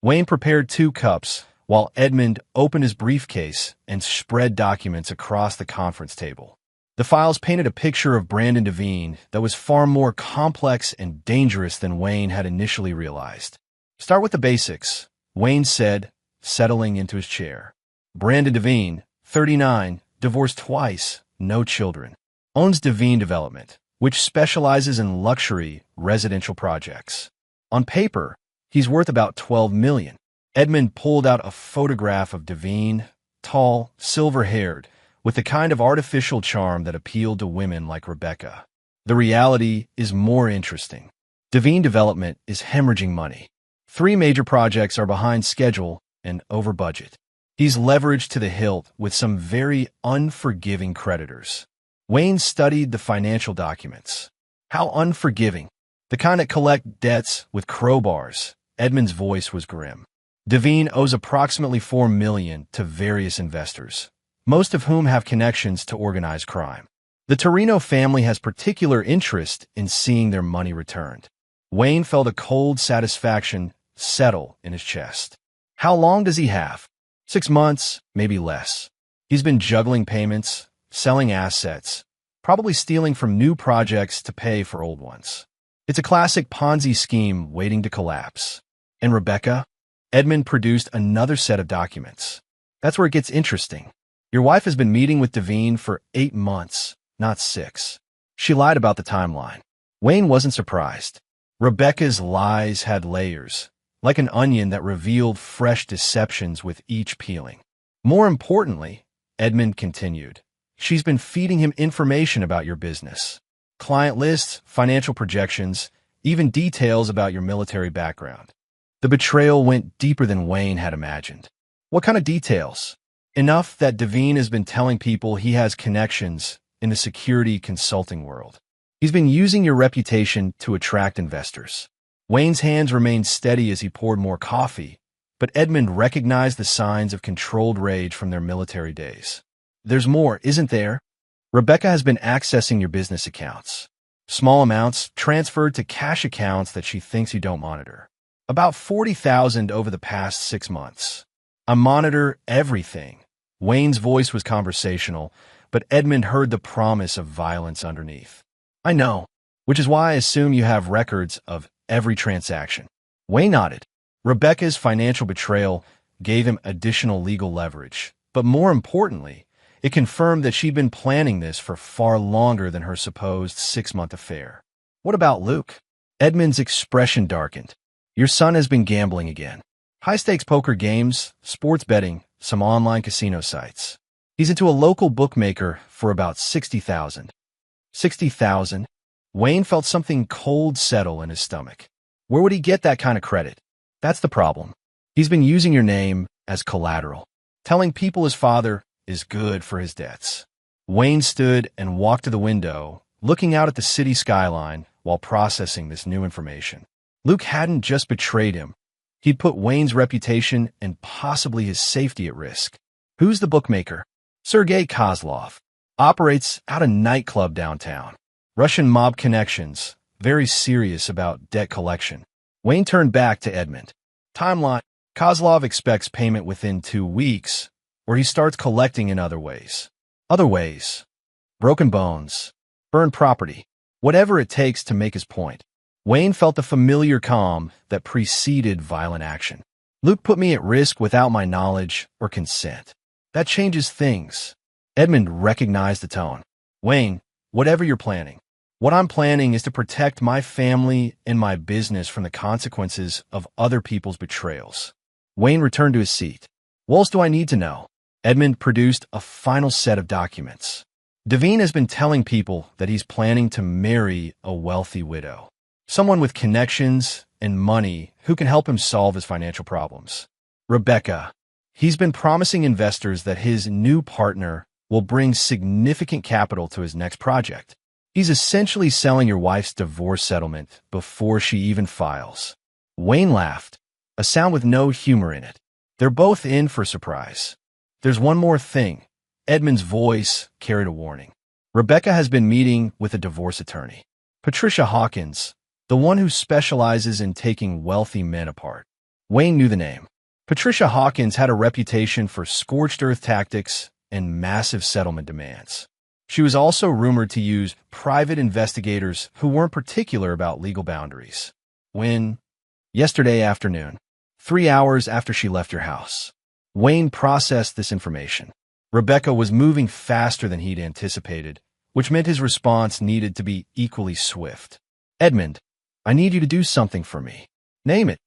Wayne prepared 2 cups, while Edmund opened his briefcase and spread documents across the conference table. The files painted a picture of Brandon Devine that was far more complex and dangerous than Wayne had initially realized. "Start with the basics," Wayne said, settling into his chair. "Brandon Devine, 39, divorced twice, no children. Owns Devine Development, which specializes in luxury residential projects. On paper, he's worth about $12 million. Edmund pulled out a photograph of Devine, tall, silver-haired, with the kind of artificial charm that appealed to women like Rebecca. The reality is more interesting. Devine Development is hemorrhaging money. 3 major projects are behind schedule and over budget. He's leveraged to the hilt with some very unforgiving creditors." Wayne studied the financial documents. "How unforgiving? The kind that collect debts with crowbars." Edmund's voice was grim. "Devine owes approximately $4 million to various investors, most of whom have connections to organized crime. The Torino family has particular interest in seeing their money returned." Wayne felt a cold satisfaction settle in his chest. "How long does he have?" 6 months, maybe less. He's been juggling payments, selling assets, probably stealing from new projects to pay for old ones. It's a classic Ponzi scheme waiting to collapse. "And Rebecca?" Edmund produced another set of documents. "That's where it gets interesting. Your wife has been meeting with Devine for 8 months, not 6. She lied about the timeline." Wayne wasn't surprised. Rebecca's lies had layers, like an onion that revealed fresh deceptions with each peeling. "More importantly," Edmund continued, "she's been feeding him information about your business. Client lists, financial projections, even details about your military background. The betrayal went deeper than Wayne had imagined. What kind of details? Enough that Devine has been telling people he has connections in the security consulting world. He's been using your reputation to attract investors. Wayne's hands remained steady as he poured more coffee, but Edmund recognized the signs of controlled rage from their military days. There's more, isn't there? Rebecca has been accessing your business accounts. Small amounts transferred to cash accounts that she thinks you don't monitor. About 40,000 over the past 6 months. I monitor everything. Wayne's voice was conversational, but Edmund heard the promise of violence underneath. I know, which is why I assume you have records of every transaction. Wayne nodded. Rebecca's financial betrayal gave him additional legal leverage, but more importantly, it confirmed that she'd been planning this for far longer than her supposed 6-month affair. What about Luke? Edmund's expression darkened. Your son has been gambling again. High-stakes poker games, sports betting, some online casino sites. He's into a local bookmaker for about 60,000. 60,000? Wayne felt something cold settle in his stomach. Where would he get that kind of credit? That's the problem. He's been using your name as collateral, telling people his father is good for his debts. Wayne stood and walked to the window, looking out at the city skyline while processing this new information. Luke hadn't just betrayed him. He'd put Wayne's reputation and possibly his safety at risk. Who's the bookmaker? Sergei Kozlov. Operates out a nightclub downtown. Russian mob connections. Very serious about debt collection. Wayne turned back to Edmund. Timeline. Kozlov expects payment within 2 weeks, or he starts collecting in other ways. Other ways. Broken bones. Burned property. Whatever it takes to make his point. Wayne felt the familiar calm that preceded violent action. Luke put me at risk without my knowledge or consent. That changes things. Edmund recognized the tone. Wayne, whatever you're planning. What I'm planning is to protect my family and my business from the consequences of other people's betrayals. Wayne returned to his seat. What else do I need to know? Edmund produced a final set of documents. Devine has been telling people that he's planning to marry a wealthy widow. Someone with connections and money who can help him solve his financial problems. Rebecca. He's been promising investors that his new partner will bring significant capital to his next project. He's essentially selling your wife's divorce settlement before she even files. Wayne laughed, a sound with no humor in it. They're both in for a surprise. There's one more thing. Edmund's voice carried a warning. Rebecca has been meeting with a divorce attorney. Patricia Hawkins, the one who specializes in taking wealthy men apart. Wayne knew the name. Patricia Hawkins had a reputation for scorched earth tactics and massive settlement demands. She was also rumored to use private investigators who weren't particular about legal boundaries. Yesterday afternoon, 3 hours after she left your house, Wayne processed this information. Rebecca was moving faster than he'd anticipated, which meant his response needed to be equally swift. Edmund, I need you to do something for me. Name it.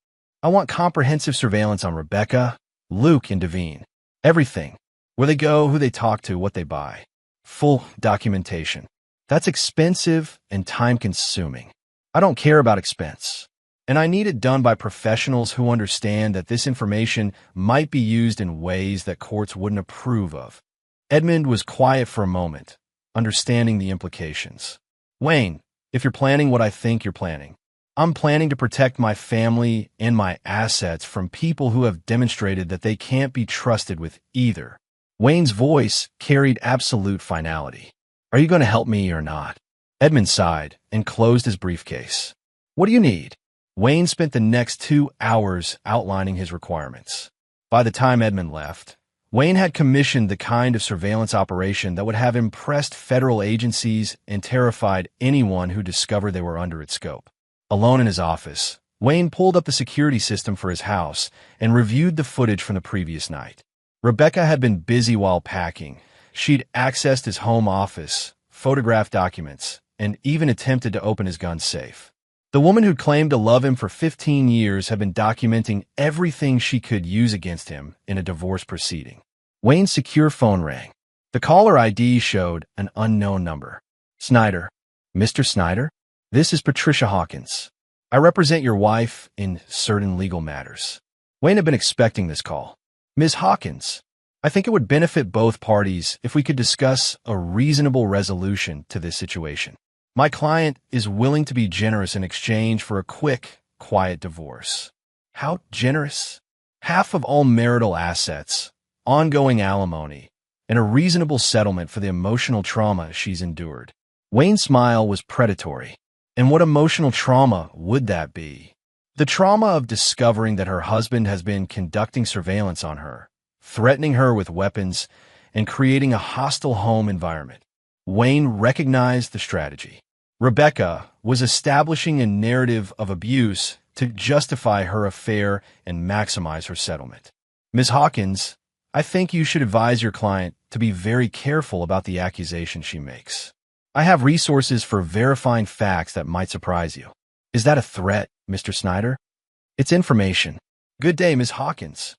I want comprehensive surveillance on Rebecca, Luke, and Devine. Everything. Where they go, who they talk to, what they buy. Full documentation. That's expensive and time-consuming. I don't care about expense. And I need it done by professionals who understand that this information might be used in ways that courts wouldn't approve of. Edmund was quiet for a moment, understanding the implications. Wayne, if you're planning what I think you're planning, I'm planning to protect my family and my assets from people who have demonstrated that they can't be trusted with either. Wayne's voice carried absolute finality. Are you going to help me or not? Edmund sighed and closed his briefcase. What do you need? Wayne spent the next 2 hours outlining his requirements. By the time Edmund left, Wayne had commissioned the kind of surveillance operation that would have impressed federal agencies and terrified anyone who discovered they were under its scope. Alone in his office, Wayne pulled up the security system for his house and reviewed the footage from the previous night. Rebecca had been busy while packing. She'd accessed his home office, photographed documents, and even attempted to open his gun safe. The woman who claimed to love him for 15 years had been documenting everything she could use against him in a divorce proceeding. Wayne's secure phone rang. The caller ID showed an unknown number. Snyder. Mr. Snyder? This is Patricia Hawkins. I represent your wife in certain legal matters. Wayne had been expecting this call. Ms. Hawkins, I think it would benefit both parties if we could discuss a reasonable resolution to this situation. My client is willing to be generous in exchange for a quick, quiet divorce. How generous? Half of all marital assets, ongoing alimony, and a reasonable settlement for the emotional trauma she's endured. Wayne's smile was predatory. And what emotional trauma would that be? The trauma of discovering that her husband has been conducting surveillance on her, threatening her with weapons, and creating a hostile home environment. Wayne recognized the strategy. Rebecca was establishing a narrative of abuse to justify her affair and maximize her settlement. Ms. Hawkins, I think you should advise your client to be very careful about the accusation she makes. I have resources for verifying facts that might surprise you. Is that a threat, Mr. Snyder? It's information. Good day, Ms. Hawkins.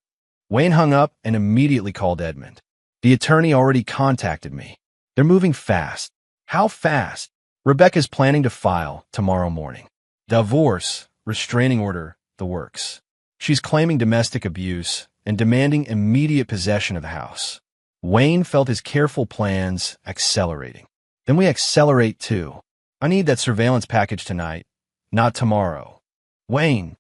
Wayne hung up and immediately called Edmund. The attorney already contacted me. They're moving fast. How fast? Rebecca's planning to file tomorrow morning. Divorce, restraining order, the works. She's claiming domestic abuse and demanding immediate possession of the house. Wayne felt his careful plans accelerating. Then we accelerate too. I need that surveillance package tonight, not tomorrow. Wayne.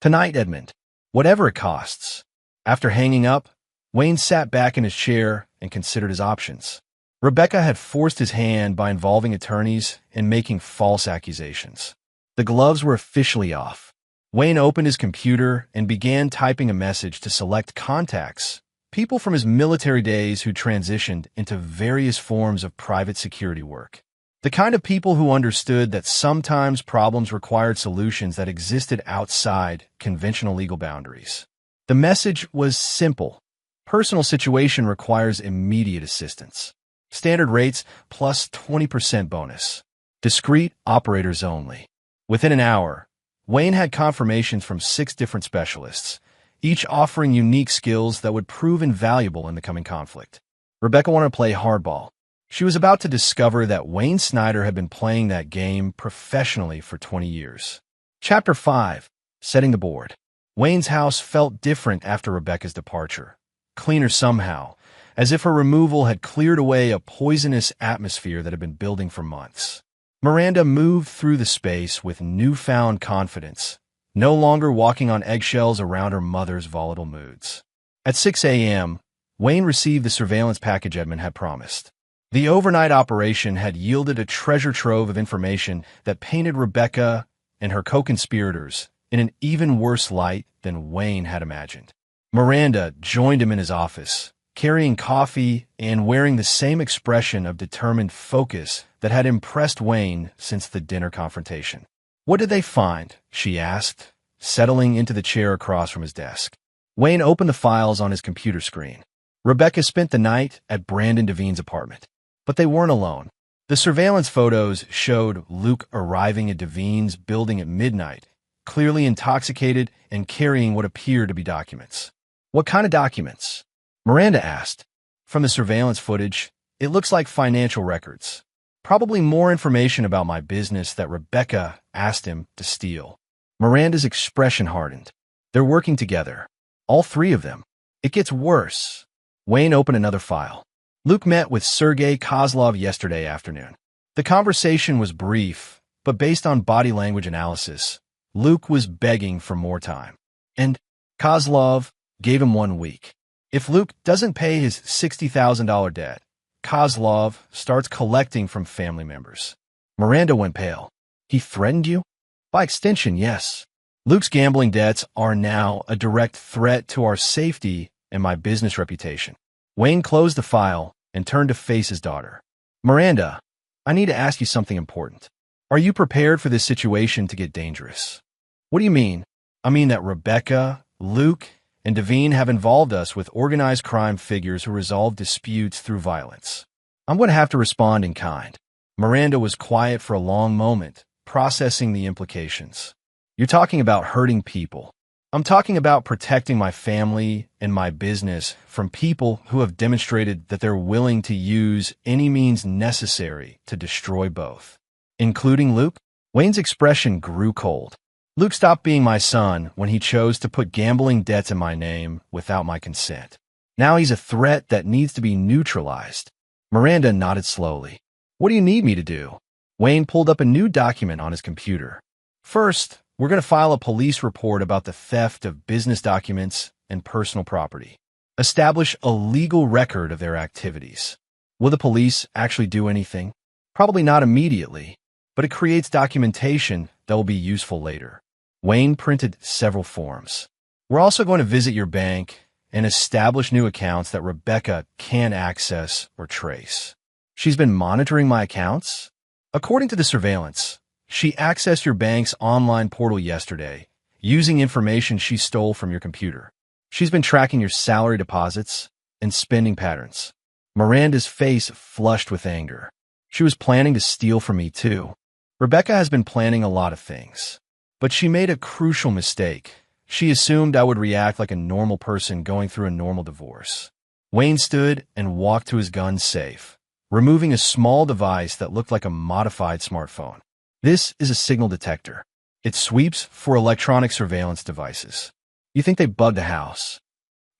Tonight, Edmund. Whatever it costs. After hanging up, Wayne sat back in his chair and considered his options. Rebecca had forced his hand by involving attorneys and making false accusations. The gloves were officially off. Wayne opened his computer and began typing a message to select contacts, people from his military days who transitioned into various forms of private security work. The kind of people who understood that sometimes problems required solutions that existed outside conventional legal boundaries. The message was simple. Personal situation requires immediate assistance. Standard rates plus 20% bonus. Discreet operators only. Within an hour, Wayne had confirmations from 6 different specialists, each offering unique skills that would prove invaluable in the coming conflict. Rebecca wanted to play hardball. She was about to discover that Wayne Snyder had been playing that game professionally for 20 years. Chapter 5. Setting the board. Wayne's house felt different after Rebecca's departure. Cleaner somehow, as if her removal had cleared away a poisonous atmosphere that had been building for months. Miranda moved through the space with newfound confidence, no longer walking on eggshells around her mother's volatile moods. At 6 a.m., Wayne received the surveillance package Edmund had promised. The overnight operation had yielded a treasure trove of information that painted Rebecca and her co-conspirators in an even worse light than Wayne had imagined. Miranda joined him in his office, carrying coffee and wearing the same expression of determined focus that had impressed Wayne since the dinner confrontation. "What did they find?" she asked, settling into the chair across from his desk. Wayne opened the files on his computer screen. Rebecca spent the night at Brandon Devine's apartment. But they weren't alone. The surveillance photos showed Luke arriving at Devine's building at midnight, clearly intoxicated and carrying what appeared to be documents. "What kind of documents?" Miranda asked. "From the surveillance footage, it looks like financial records. Probably more information about my business that Rebecca asked him to steal." Miranda's expression hardened. They're working together. All 3 of them. It gets worse. Wayne opened another file. Luke met with Sergei Kozlov yesterday afternoon. The conversation was brief, but based on body language analysis, Luke was begging for more time. And Kozlov gave him 1 week. If Luke doesn't pay his $60,000 debt, Kozlov starts collecting from family members. Miranda went pale. "He threatened you?" "By extension, yes. Luke's gambling debts are now a direct threat to our safety and my business reputation." Wayne closed the file and turned to face his daughter. "Miranda, I need to ask you something important. Are you prepared for this situation to get dangerous?" "What do you mean?" "I mean that Rebecca, Luke, and Devine have involved us with organized crime figures who resolve disputes through violence. I'm going to have to respond in kind." Miranda was quiet for a long moment, processing the implications. "You're talking about hurting people. I'm talking about protecting my family and my business from people who have demonstrated that they're willing to use any means necessary to destroy both." "Including Luke?" Wayne's expression grew cold. Luke stopped being my son when he chose to put gambling debts in my name without my consent. Now he's a threat that needs to be neutralized. Miranda nodded slowly. What do you need me to do? Wayne pulled up a new document on his computer. First, we're going to file a police report about the theft of business documents and personal property. Establish a legal record of their activities. Will the police actually do anything? Probably not immediately, but it creates documentation that will be useful later. Wayne printed several forms. We're also going to visit your bank and establish new accounts that Rebecca can access or trace. She's been monitoring my accounts? According to the surveillance, she accessed your bank's online portal yesterday using information she stole from your computer. She's been tracking your salary deposits and spending patterns. Miranda's face flushed with anger. She was planning to steal from me too. Rebecca has been planning a lot of things, but she made a crucial mistake. She assumed I would react like a normal person going through a normal divorce. Wayne stood and walked to his gun safe, removing a small device that looked like a modified smartphone. This is a signal detector. It sweeps for electronic surveillance devices. You think they bugged the house?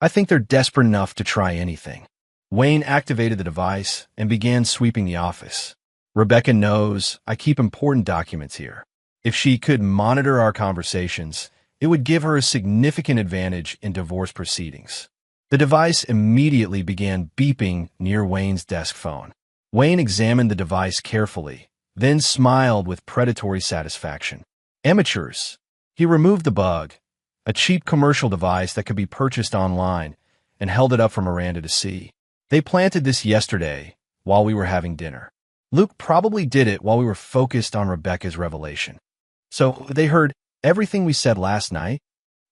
I think they're desperate enough to try anything. Wayne activated the device and began sweeping the office. Rebecca knows I keep important documents here. If she could monitor our conversations, it would give her a significant advantage in divorce proceedings. The device immediately began beeping near Wayne's desk phone. Wayne examined the device carefully, then smiled with predatory satisfaction. Amateurs. He removed the bug, a cheap commercial device that could be purchased online, and held it up for Miranda to see. They planted this yesterday while we were having dinner. Luke probably did it while we were focused on Rebecca's revelation. So they heard everything we said last night,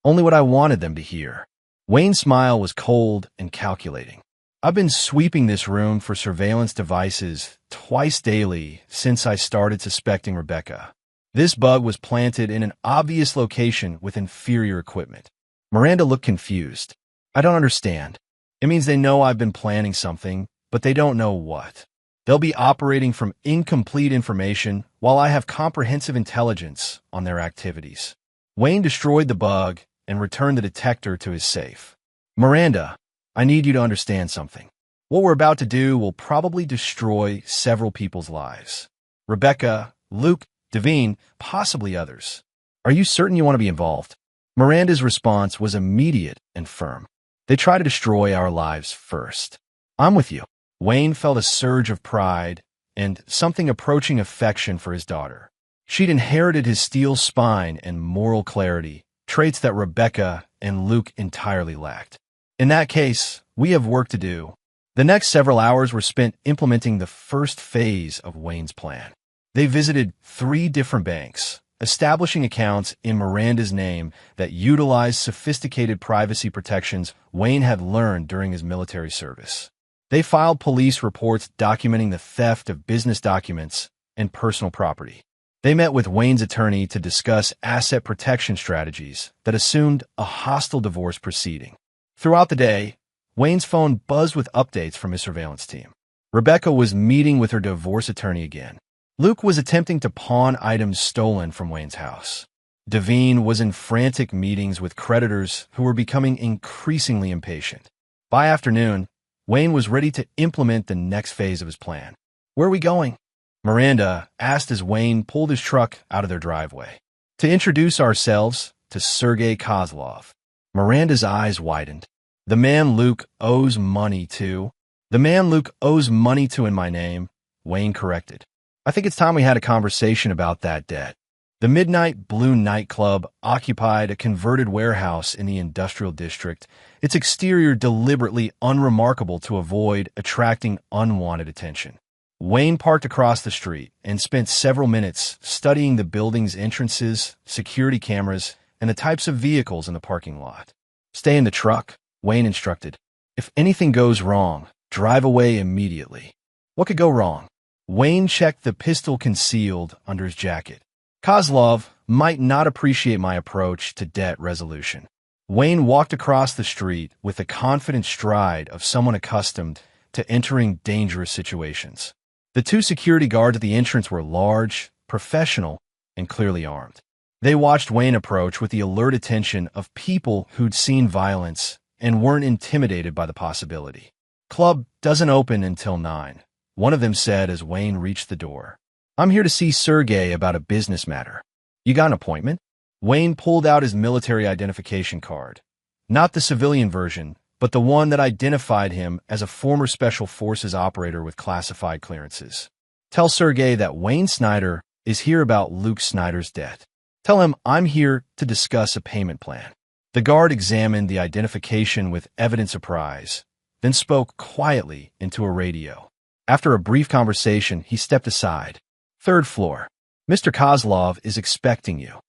only what I wanted them to hear. Wayne's smile was cold and calculating. I've been sweeping this room for surveillance devices twice daily since I started suspecting Rebecca. This bug was planted in an obvious location with inferior equipment. Miranda looked confused. I don't understand. It means they know I've been planning something, but they don't know what. They'll be operating from incomplete information while I have comprehensive intelligence on their activities. Wayne destroyed the bug and returned the detector to his safe. Miranda, I need you to understand something. What we're about to do will probably destroy several people's lives. Rebecca, Luke, Devine, possibly others. Are you certain you want to be involved? Miranda's response was immediate and firm. They try to destroy our lives first. I'm with you. Wayne felt a surge of pride and something approaching affection for his daughter. She'd inherited his steel spine and moral clarity, traits that Rebecca and Luke entirely lacked. In that case, we have work to do. The next several hours were spent implementing the first phase of Wayne's plan. They visited 3 different banks, establishing accounts in Miranda's name that utilized sophisticated privacy protections Wayne had learned during his military service. They filed police reports documenting the theft of business documents and personal property. They met with Wayne's attorney to discuss asset protection strategies that assumed a hostile divorce proceeding. Throughout the day, Wayne's phone buzzed with updates from his surveillance team. Rebecca was meeting with her divorce attorney again. Luke was attempting to pawn items stolen from Wayne's house. Devine was in frantic meetings with creditors who were becoming increasingly impatient. By afternoon, Wayne was ready to implement the next phase of his plan. Where are we going? Miranda asked as Wayne pulled his truck out of their driveway. To introduce ourselves to Sergei Kozlov. Miranda's eyes widened. The man Luke owes money to. The man Luke owes money to in my name, Wayne corrected. I think it's time we had a conversation about that debt. The Midnight Blue nightclub occupied a converted warehouse in the industrial district, its exterior deliberately unremarkable to avoid attracting unwanted attention. Wayne parked across the street and spent several minutes studying the building's entrances, security cameras, and the types of vehicles in the parking lot. Stay in the truck, Wayne instructed. If anything goes wrong, drive away immediately. What could go wrong? Wayne checked the pistol concealed under his jacket. Kozlov might not appreciate my approach to debt resolution. Wayne walked across the street with the confident stride of someone accustomed to entering dangerous situations. The 2 security guards at the entrance were large, professional, and clearly armed. They watched Wayne approach with the alert attention of people who'd seen violence and weren't intimidated by the possibility. "Club doesn't open until 9, one of them said as Wayne reached the door. "I'm here to see Sergey about a business matter." "You got an appointment?" Wayne pulled out his military identification card. Not the civilian version, but the one that identified him as a former Special Forces operator with classified clearances. "Tell Sergey that Wayne Snyder is here about Luke Snyder's debt. Tell him I'm here to discuss a payment plan." The guard examined the identification with evident surprise, then spoke quietly into a radio. After a brief conversation, he stepped aside. "Third floor. Mr. Kozlov is expecting you."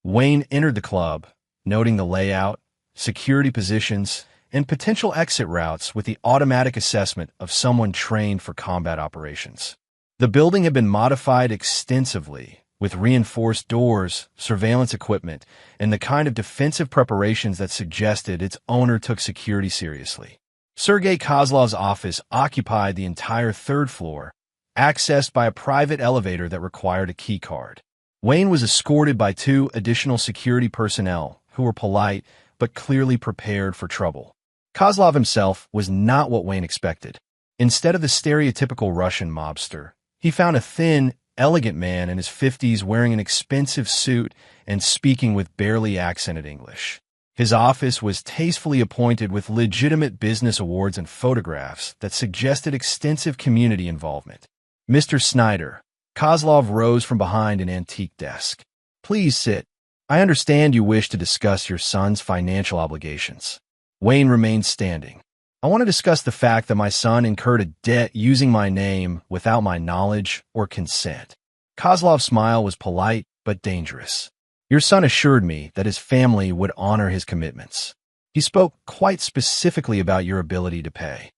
Wayne entered the club, noting the layout, security positions, and potential exit routes with the automatic assessment of someone trained for combat operations. The building had been modified extensively, with reinforced doors, surveillance equipment, and the kind of defensive preparations that suggested its owner took security seriously. Sergei Kozlov's office occupied the entire third floor, accessed by a private elevator that required a key card. Wayne was escorted by 2 additional security personnel who were polite but clearly prepared for trouble. Kozlov himself was not what Wayne expected. Instead of the stereotypical Russian mobster, he found a thin, elegant man in his 50s wearing an expensive suit and speaking with barely accented English. His office was tastefully appointed with legitimate business awards and photographs that suggested extensive community involvement. "Mr. Snyder." Kozlov rose from behind an antique desk. "Please sit. I understand you wish to discuss your son's financial obligations." Wayne remained standing. "I want to discuss the fact that my son incurred a debt using my name without my knowledge or consent." Kozlov's smile was polite but dangerous. "Your son assured me that his family would honor his commitments. He spoke quite specifically about your ability to pay."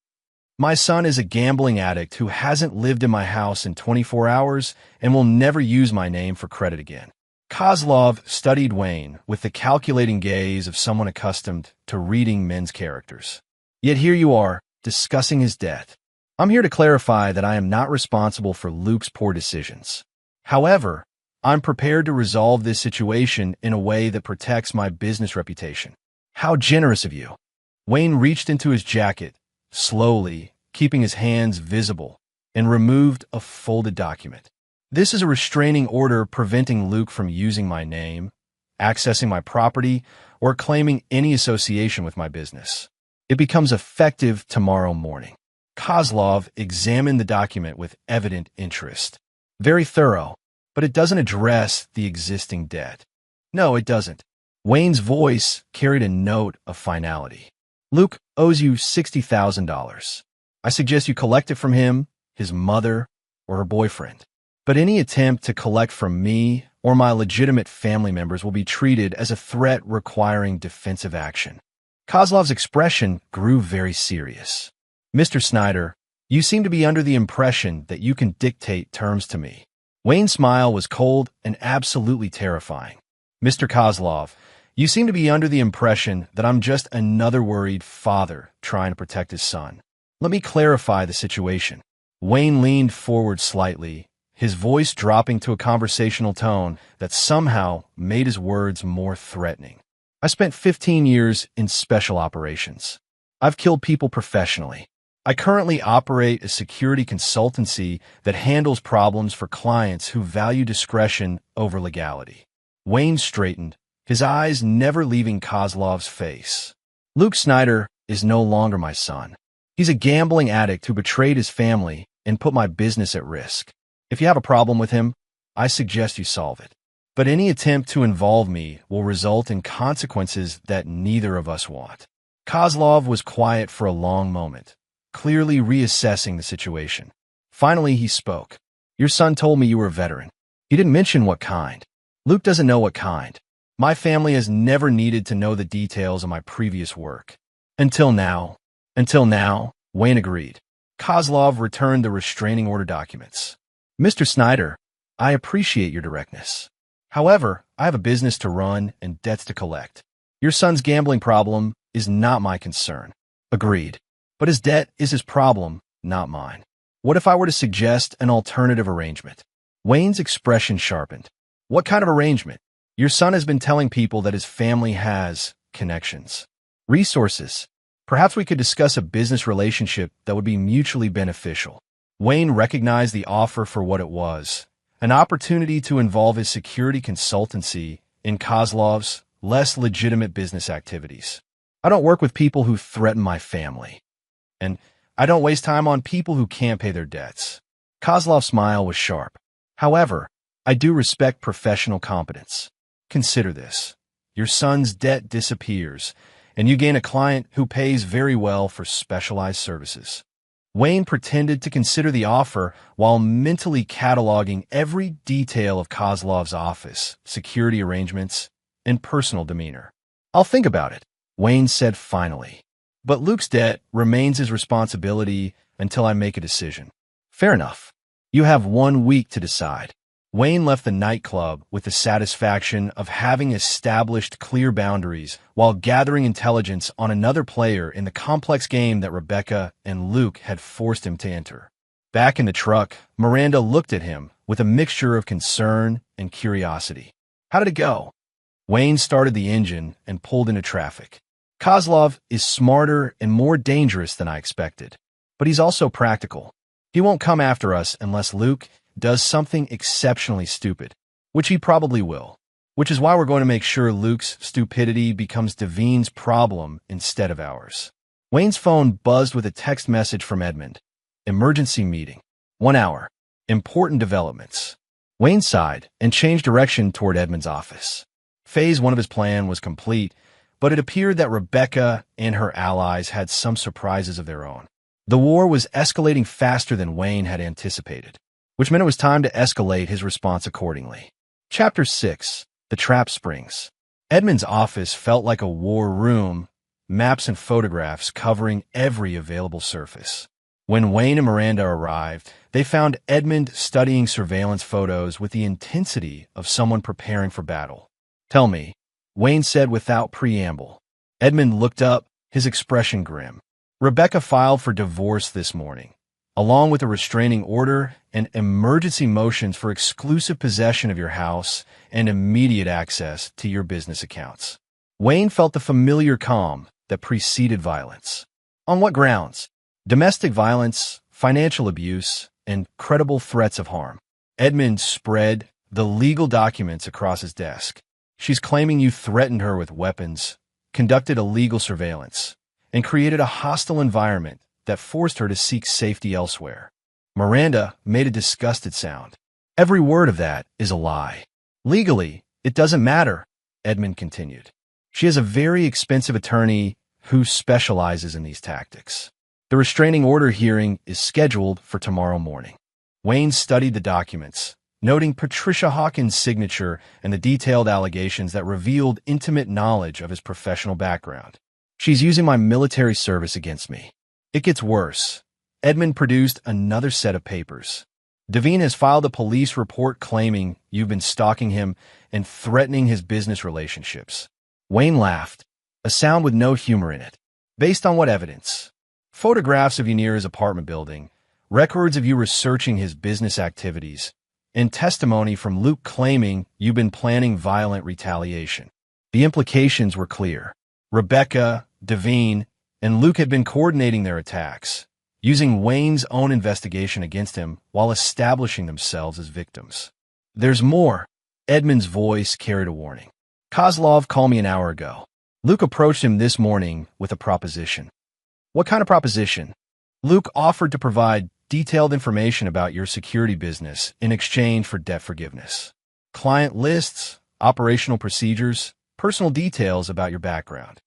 "My son is a gambling addict who hasn't lived in my house in 24 hours and will never use my name for credit again." Kozlov studied Wayne with the calculating gaze of someone accustomed to reading men's characters. "Yet here you are, discussing his debt. I'm here to clarify that I am not responsible for Luke's poor decisions. However, I'm prepared to resolve this situation in a way that protects my business reputation." "How generous of you." Wayne reached into his jacket, slowly, keeping his hands visible, and removed a folded document. "This is a restraining order preventing Luke from using my name, accessing my property, or claiming any association with my business. It becomes effective tomorrow morning." Kozlov examined the document with evident interest. "Very thorough, but it doesn't address the existing debt." "No, it doesn't." Wayne's voice carried a note of finality. "Luke owes you $60,000. I suggest you collect it from him, his mother, or her boyfriend. But any attempt to collect from me or my legitimate family members will be treated as a threat requiring defensive action." Kozlov's expression grew very serious. "Mr. Snyder, you seem to be under the impression that you can dictate terms to me." Wayne's smile was cold and absolutely terrifying. "Mr. Kozlov, you seem to be under the impression that I'm just another worried father trying to protect his son. Let me clarify the situation." Wayne leaned forward slightly, his voice dropping to a conversational tone that somehow made his words more threatening. "I spent 15 years in special operations. I've killed people professionally. I currently operate a security consultancy that handles problems for clients who value discretion over legality." Wayne straightened, his eyes never leaving Kozlov's face. "Luke Snyder is no longer my son. He's a gambling addict who betrayed his family and put my business at risk. If you have a problem with him, I suggest you solve it. But any attempt to involve me will result in consequences that neither of us want." Kozlov was quiet for a long moment, clearly reassessing the situation. Finally, he spoke. "Your son told me you were a veteran. He didn't mention what kind. Luke doesn't know what kind. My family has never needed to know the details of my previous work. Until now." "Until now," Wayne agreed. Kozlov returned the restraining order documents. "Mr. Snyder, I appreciate your directness. However, I have a business to run and debts to collect. Your son's gambling problem is not my concern." "Agreed. But his debt is his problem, not mine. What if I were to suggest an alternative arrangement?" Wayne's expression sharpened. "What kind of arrangement?" Your son has been telling people that his family has connections, resources. Perhaps we could discuss a business relationship that would be mutually beneficial. Wayne recognized the offer for what it was, an opportunity to involve his security consultancy in Kozlov's less legitimate business activities. I don't work with people who threaten my family, and I don't waste time on people who can't pay their debts. Kozlov's smile was sharp. However, I do respect professional competence. Consider this. Your son's debt disappears, and you gain a client who pays very well for specialized services. Wayne pretended to consider the offer while mentally cataloging every detail of Kozlov's office, security arrangements, and personal demeanor. I'll think about it, Wayne said finally. But Luke's debt remains his responsibility until I make a decision. Fair enough. You have 1 week to decide. Wayne left the nightclub with the satisfaction of having established clear boundaries while gathering intelligence on another player in the complex game that Rebecca and Luke had forced him to enter. Back in the truck, Miranda looked at him with a mixture of concern and curiosity. How did it go? Wayne started the engine and pulled into traffic. Kozlov is smarter and more dangerous than I expected, but he's also practical. He won't come after us unless Luke does something exceptionally stupid, which he probably will, which is why we're going to make sure Luke's stupidity becomes Devine's problem instead of ours. Wayne's phone buzzed with a text message from Edmund. Emergency meeting. 1 hour. Important developments. Wayne sighed and changed direction toward Edmund's office. Phase 1 of his plan was complete, but it appeared that Rebecca and her allies had some surprises of their own. The war was escalating faster than Wayne had anticipated, which meant it was time to escalate his response accordingly. Chapter 6. The Trap Springs. Edmund's office felt like a war room, maps and photographs covering every available surface. When Wayne and Miranda arrived, they found Edmund studying surveillance photos with the intensity of someone preparing for battle. Tell me, Wayne said without preamble. Edmund looked up, his expression grim. Rebecca filed for divorce this morning, along with a restraining order and emergency motions for exclusive possession of your house and immediate access to your business accounts. Wayne felt the familiar calm that preceded violence. On what grounds? Domestic violence, financial abuse, and credible threats of harm. Edmund spread the legal documents across his desk. She's claiming you threatened her with weapons, conducted illegal surveillance, and created a hostile environment that forced her to seek safety elsewhere. Miranda made a disgusted sound. Every word of that is a lie. Legally, it doesn't matter, Edmund continued. She has a very expensive attorney who specializes in these tactics. The restraining order hearing is scheduled for tomorrow morning. Wayne studied the documents, noting Patricia Hawkins' signature and the detailed allegations that revealed intimate knowledge of his professional background. She's using my military service against me. It gets worse. Edmund produced another set of papers. Devine has filed a police report claiming you've been stalking him and threatening his business relationships. Wayne laughed, a sound with no humor in it. Based on what evidence? Photographs of you near his apartment building, records of you researching his business activities, and testimony from Luke claiming you've been planning violent retaliation. The implications were clear. Rebecca, Devine, and Luke had been coordinating their attacks, using Wayne's own investigation against him while establishing themselves as victims. There's more. Edmund's voice carried a warning. Kozlov called me an hour ago. Luke approached him this morning with a proposition. What kind of proposition? Luke offered to provide detailed information about your security business in exchange for debt forgiveness. Client lists, operational procedures, personal details about your background.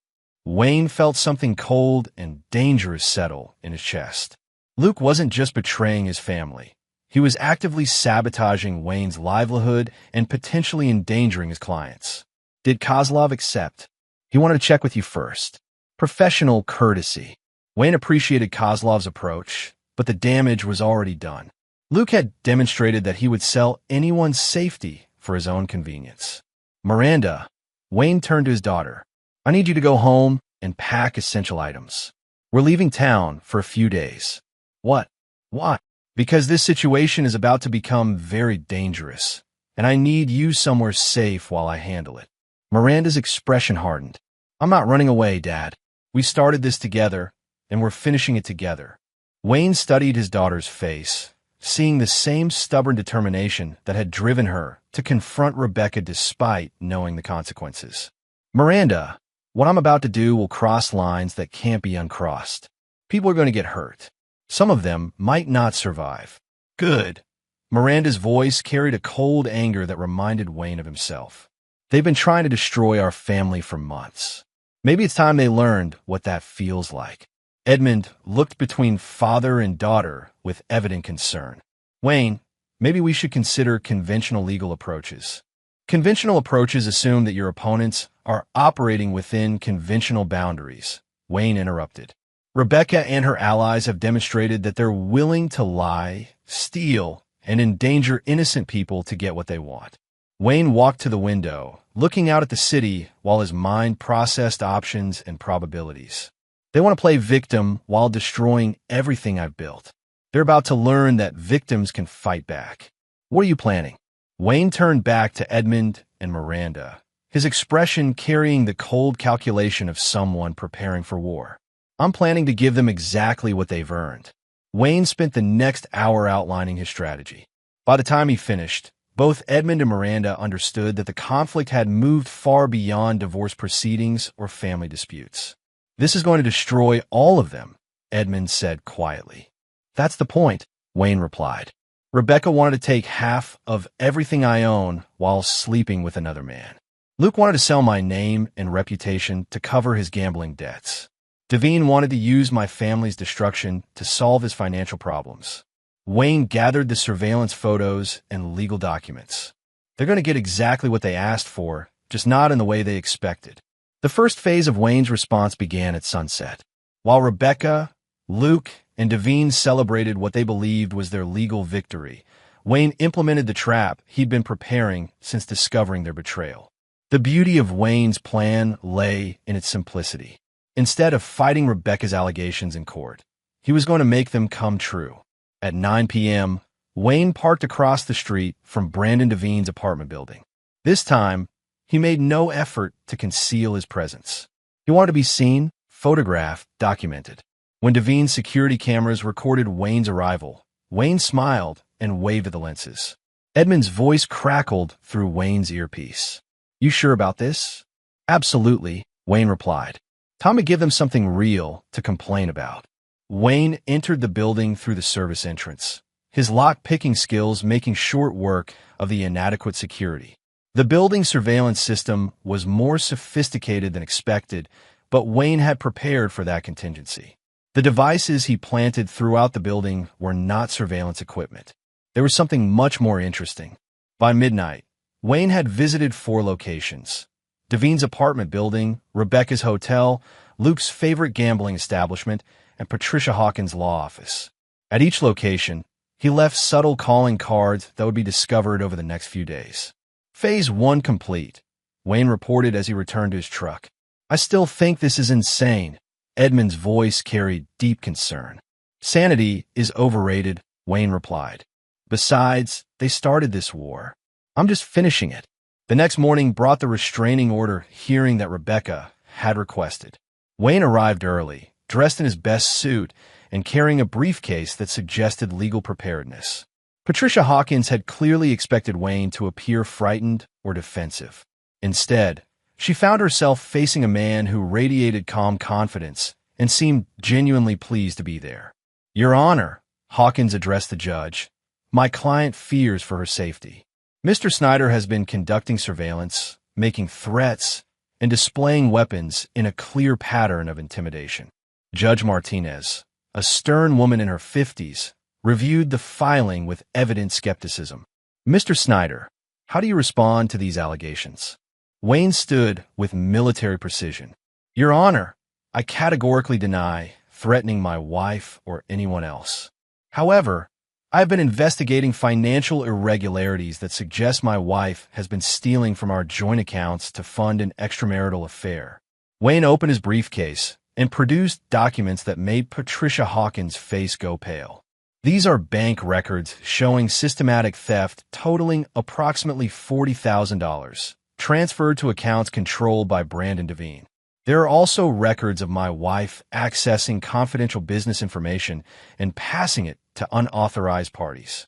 Wayne felt something cold and dangerous settle in his chest. Luke wasn't just betraying his family. He was actively sabotaging Wayne's livelihood and potentially endangering his clients. Did Kozlov accept? He wanted to check with you first. Professional courtesy. Wayne appreciated Kozlov's approach, but the damage was already done. Luke had demonstrated that he would sell anyone's safety for his own convenience. Miranda, Wayne turned to his daughter. I need you to go home and pack essential items. We're leaving town for a few days. What? Why? Because this situation is about to become very dangerous. and I need you somewhere safe while I handle it." Miranda's expression hardened. "I'm not running away, Dad. We started this together, and we're finishing it together." Wayne studied his daughter's face, seeing the same stubborn determination that had driven her to confront Rebecca despite knowing the consequences. "Miranda, what I'm about to do will cross lines that can't be uncrossed. People are going to get hurt. Some of them might not survive." "Good." Miranda's voice carried a cold anger that reminded Wayne of himself. "They've been trying to destroy our family for months. Maybe it's time they learned what that feels like." Edmund looked between father and daughter with evident concern. "Wayne, maybe we should consider conventional legal approaches." "Conventional approaches assume that your opponents are operating within conventional boundaries," Wayne interrupted. "Rebecca and her allies have demonstrated that they're willing to lie, steal, and endanger innocent people to get what they want." Wayne walked to the window, looking out at the city while his mind processed options and probabilities. "They want to play victim while destroying everything I've built. They're about to learn that victims can fight back. What are you planning?" Wayne turned back to Edmund and Miranda, his expression carrying the cold calculation of someone preparing for war. "I'm planning to give them exactly what they've earned." Wayne spent the next hour outlining his strategy. By the time he finished, both Edmund and Miranda understood that the conflict had moved far beyond divorce proceedings or family disputes. "This is going to destroy all of them," Edmund said quietly. "That's the point," Wayne replied. "Rebecca wanted to take half of everything I own while sleeping with another man. Luke wanted to sell my name and reputation to cover his gambling debts. Devine wanted to use my family's destruction to solve his financial problems." Wayne gathered the surveillance photos and legal documents. "They're going to get exactly what they asked for, just not in the way they expected." The first phase of Wayne's response began at sunset. While Rebecca, Luke, and Devine celebrated what they believed was their legal victory, Wayne implemented the trap he'd been preparing since discovering their betrayal. The beauty of Wayne's plan lay in its simplicity. Instead of fighting Rebecca's allegations in court, he was going to make them come true. At 9 p.m., Wayne parked across the street from Brandon Devine's apartment building. This time, he made no effort to conceal his presence. He wanted to be seen, photographed, documented. When Devine's security cameras recorded Wayne's arrival, Wayne smiled and waved at the lenses. Edmund's voice crackled through Wayne's earpiece. "You sure about this?" "Absolutely," Wayne replied. "Time to give them something real to complain about." Wayne entered the building through the service entrance, his lock-picking skills making short work of the inadequate security. The building surveillance system was more sophisticated than expected, but Wayne had prepared for that contingency. The devices he planted throughout the building were not surveillance equipment. There was something much more interesting. By midnight, Wayne had visited 4 locations: Devine's apartment building, Rebecca's hotel, Luke's favorite gambling establishment, and Patricia Hawkins' law office. At each location, he left subtle calling cards that would be discovered over the next few days. "Phase 1 complete," Wayne reported as he returned to his truck. "I still think this is insane." Edmund's voice carried deep concern. "Sanity is overrated," Wayne replied. "Besides, they started this war. I'm just finishing it." The next morning brought the restraining order hearing that Rebecca had requested. Wayne arrived early, dressed in his best suit and carrying a briefcase that suggested legal preparedness. Patricia Hawkins had clearly expected Wayne to appear frightened or defensive. Instead, she found herself facing a man who radiated calm confidence and seemed genuinely pleased to be there. "Your Honor," Hawkins addressed the judge, "my client fears for her safety. Mr. Snyder has been conducting surveillance, making threats, and displaying weapons in a clear pattern of intimidation." Judge Martinez, a stern woman in her 50s, reviewed the filing with evident skepticism. "Mr. Snyder, how do you respond to these allegations?" Wayne stood with military precision. "Your Honor, I categorically deny threatening my wife or anyone else. However, I have been investigating financial irregularities that suggest my wife has been stealing from our joint accounts to fund an extramarital affair." Wayne opened his briefcase and produced documents that made Patricia Hawkins' face go pale. These are bank records showing systematic theft totaling approximately $40,000, transferred to accounts controlled by Brandon Devine. There are also records of my wife accessing confidential business information and passing it to unauthorized parties.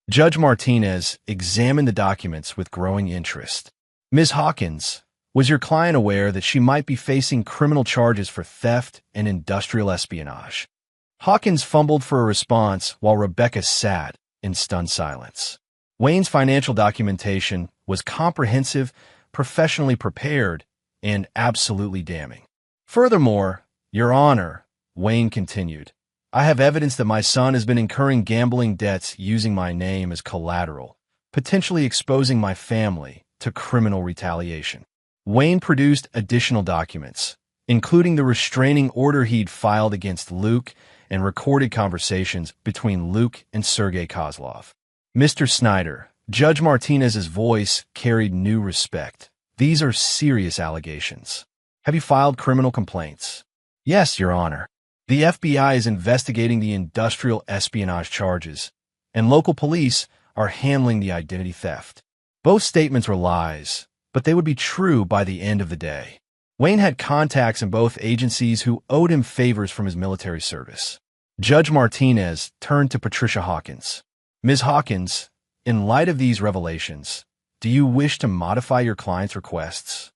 Judge Martinez examined the documents with growing interest. Ms. Hawkins, was your client aware that she might be facing criminal charges for theft and industrial espionage? Hawkins fumbled for a response while Rebecca sat in stunned silence. Wayne's financial documentation was comprehensive, professionally prepared, and absolutely damning. Furthermore, Your Honor, Wayne continued, I have evidence that my son has been incurring gambling debts using my name as collateral, potentially exposing my family to criminal retaliation. Wayne produced additional documents, including the restraining order he'd filed against Luke and recorded conversations between Luke and Sergei Kozlov. Mr. Snyder, Judge Martinez's voice carried new respect. These are serious allegations. Have you filed criminal complaints? Yes, Your Honor. The FBI is investigating the industrial espionage charges, and local police are handling the identity theft. Both statements were lies, but they would be true by the end of the day. Wayne had contacts in both agencies who owed him favors from his military service. Judge Martinez turned to Patricia Hawkins. Ms. Hawkins, in light of these revelations, do you wish to modify your client's requests?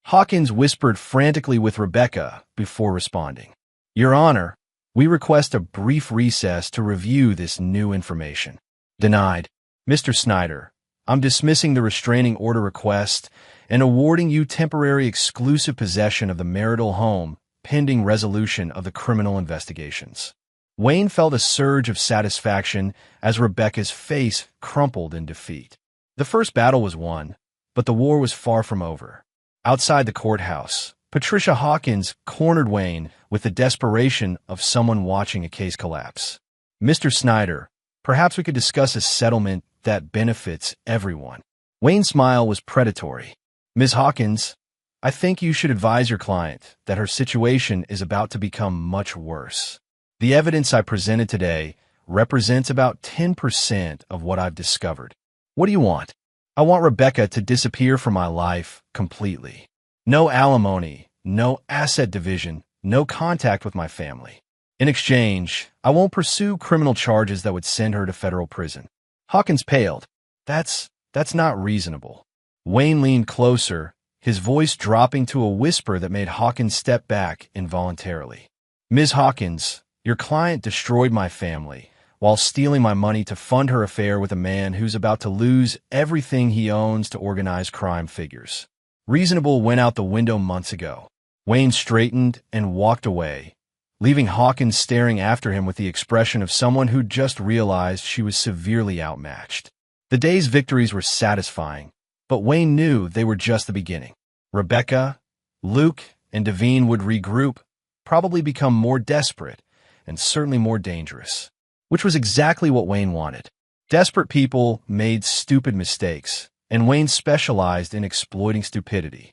Hawkins whispered frantically with Rebecca before responding. Your Honor, we request a brief recess to review this new information. Denied. Mr. Snyder, I'm dismissing the restraining order request and awarding you temporary exclusive possession of the marital home pending resolution of the criminal investigations. Wayne felt a surge of satisfaction as Rebecca's face crumpled in defeat. The first battle was won, but the war was far from over. Outside the courthouse, Patricia Hawkins cornered Wayne with the desperation of someone watching a case collapse. Mr. Snyder, perhaps we could discuss a settlement that benefits everyone. Wayne's smile was predatory. Ms. Hawkins, I think you should advise your client that her situation is about to become much worse. The evidence I presented today represents about 10% of what I've discovered. What do you want? I want Rebecca to disappear from my life completely. No alimony, no asset division, no contact with my family. In exchange, I won't pursue criminal charges that would send her to federal prison. Hawkins paled. That's not reasonable. Wayne leaned closer, his voice dropping to a whisper that made Hawkins step back involuntarily. Ms. Hawkins, your client destroyed my family while stealing my money to fund her affair with a man who's about to lose everything he owns to organized crime figures. Reasonable went out the window months ago. Wayne straightened and walked away, leaving Hawkins staring after him with the expression of someone who'd just realized she was severely outmatched. The day's victories were satisfying, but Wayne knew they were just the beginning. Rebecca, Luke, and Devine would regroup, probably become more desperate, and certainly more dangerous, which was exactly what Wayne wanted. Desperate people made stupid mistakes, and Wayne specialized in exploiting stupidity.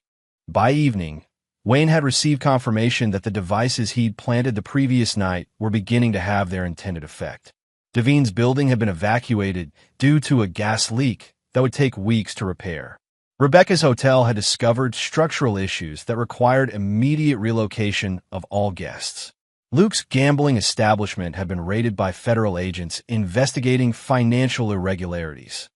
By evening, Wayne had received confirmation that the devices he'd planted the previous night were beginning to have their intended effect. Devine's building had been evacuated due to a gas leak that would take weeks to repair. Rebecca's hotel had discovered structural issues that required immediate relocation of all guests. Luke's gambling establishment had been raided by federal agents investigating financial irregularities.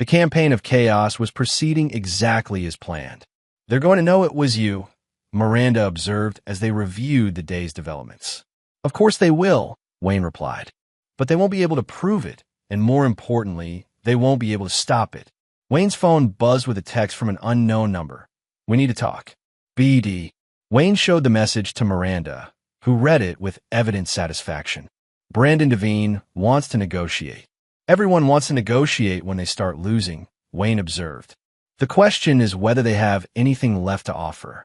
The campaign of chaos was proceeding exactly as planned. They're going to know it was you, Miranda observed as they reviewed the day's developments. Of course they will, Wayne replied. But they won't be able to prove it, and more importantly, they won't be able to stop it. Wayne's phone buzzed with a text from an unknown number. We need to talk. BD. Wayne showed the message to Miranda, who read it with evident satisfaction. Brandon Devine wants to negotiate. Everyone wants to negotiate when they start losing, Wayne observed. The question is whether they have anything left to offer.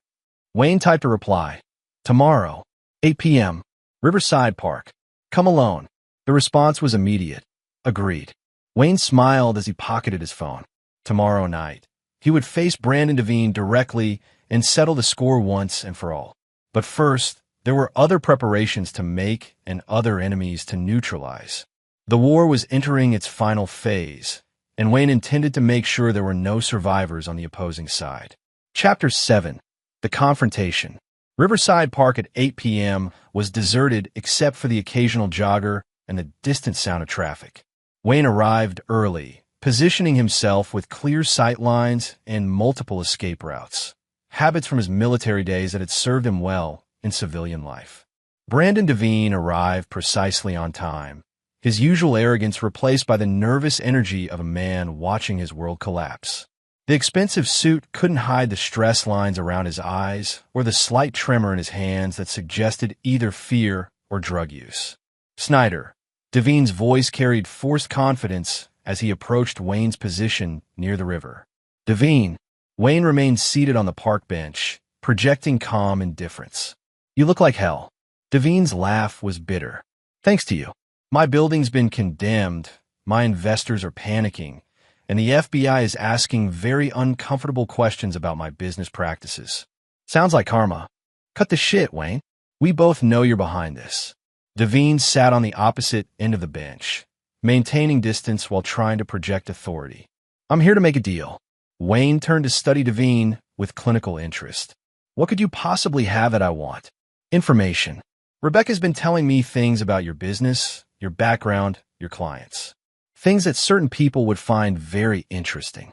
Wayne typed a reply. Tomorrow, 8 p.m., Riverside Park. Come alone. The response was immediate. Agreed. Wayne smiled as he pocketed his phone. Tomorrow night, he would face Brandon Devine directly and settle the score once and for all. But first, there were other preparations to make and other enemies to neutralize. The war was entering its final phase, and Wayne intended to make sure there were no survivors on the opposing side. Chapter 7. The Confrontation. Riverside Park at 8 p.m. was deserted except for the occasional jogger and the distant sound of traffic. Wayne arrived early, positioning himself with clear sight lines and multiple escape routes, habits from his military days that had served him well in civilian life. Brandon Devine arrived precisely on time, his usual arrogance replaced by the nervous energy of a man watching his world collapse. The expensive suit couldn't hide the stress lines around his eyes or the slight tremor in his hands that suggested either fear or drug use. Snyder. Devine's voice carried forced confidence as he approached Wayne's position near the river. Devine. Wayne remained seated on the park bench, projecting calm indifference. You look like hell. Devine's laugh was bitter. Thanks to you. My building's been condemned, my investors are panicking, and the FBI is asking very uncomfortable questions about my business practices. Sounds like karma. Cut the shit, Wayne. We both know you're behind this. Devine sat on the opposite end of the bench, maintaining distance while trying to project authority. I'm here to make a deal. Wayne turned to study Devine with clinical interest. What could you possibly have that I want? Information. Rebecca's been telling me things about your business, your background, your clients. Things that certain people would find very interesting.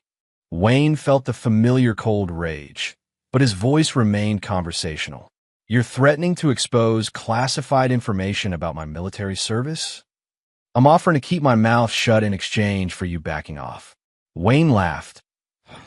Wayne felt the familiar cold rage, but his voice remained conversational. You're threatening to expose classified information about my military service? I'm offering to keep my mouth shut in exchange for you backing off. Wayne laughed,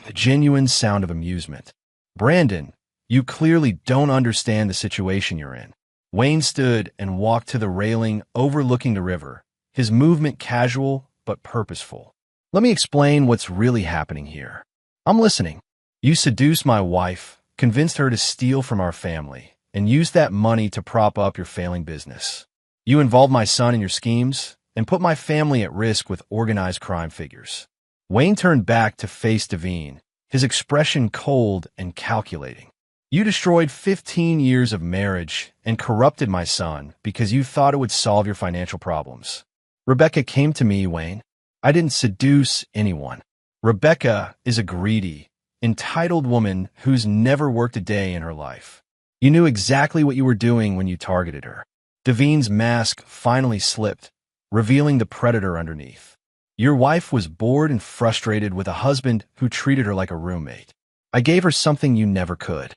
a genuine sound of amusement. Brandon, you clearly don't understand the situation you're in. Wayne stood and walked to the railing overlooking the river, his movement casual but purposeful. Let me explain what's really happening here. I'm listening. You seduced my wife, convinced her to steal from our family, and used that money to prop up your failing business. You involved my son in your schemes and put my family at risk with organized crime figures. Wayne turned back to face Devine, his expression cold and calculating. You destroyed 15 years of marriage and corrupted my son because you thought it would solve your financial problems. Rebecca came to me, Wayne. I didn't seduce anyone. Rebecca is a greedy, entitled woman who's never worked a day in her life. You knew exactly what you were doing when you targeted her. Devine's mask finally slipped, revealing the predator underneath. Your wife was bored and frustrated with a husband who treated her like a roommate. I gave her something you never could.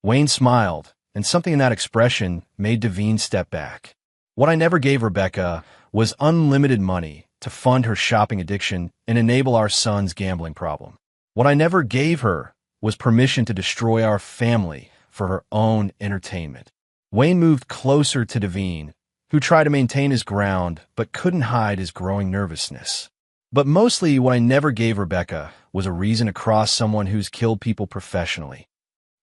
Wayne smiled, and something in that expression made Devine step back. What I never gave Rebecca was unlimited money to fund her shopping addiction and enable our son's gambling problem. What I never gave her was permission to destroy our family for her own entertainment. Wayne moved closer to Devine, who tried to maintain his ground but couldn't hide his growing nervousness. But mostly what I never gave Rebecca was a reason to cross someone who's killed people professionally.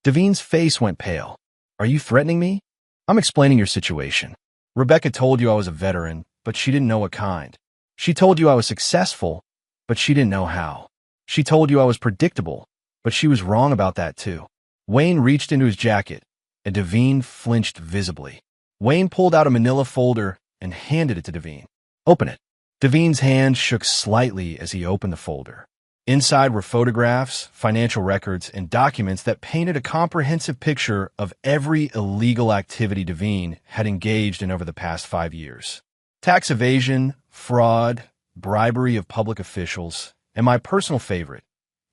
Devine's face went pale. Are you threatening me? I'm explaining your situation. Rebecca told you I was a veteran, but she didn't know what kind. She told you I was successful, but she didn't know how. She told you I was predictable, but she was wrong about that too. Wayne reached into his jacket, and Devine flinched visibly. Wayne pulled out a manila folder and handed it to Devine. Open it. Devine's hand shook slightly as he opened the folder. Inside were photographs, financial records, and documents that painted a comprehensive picture of every illegal activity Devine had engaged in over the past 5 years. Tax evasion, fraud, bribery of public officials, and my personal favorite,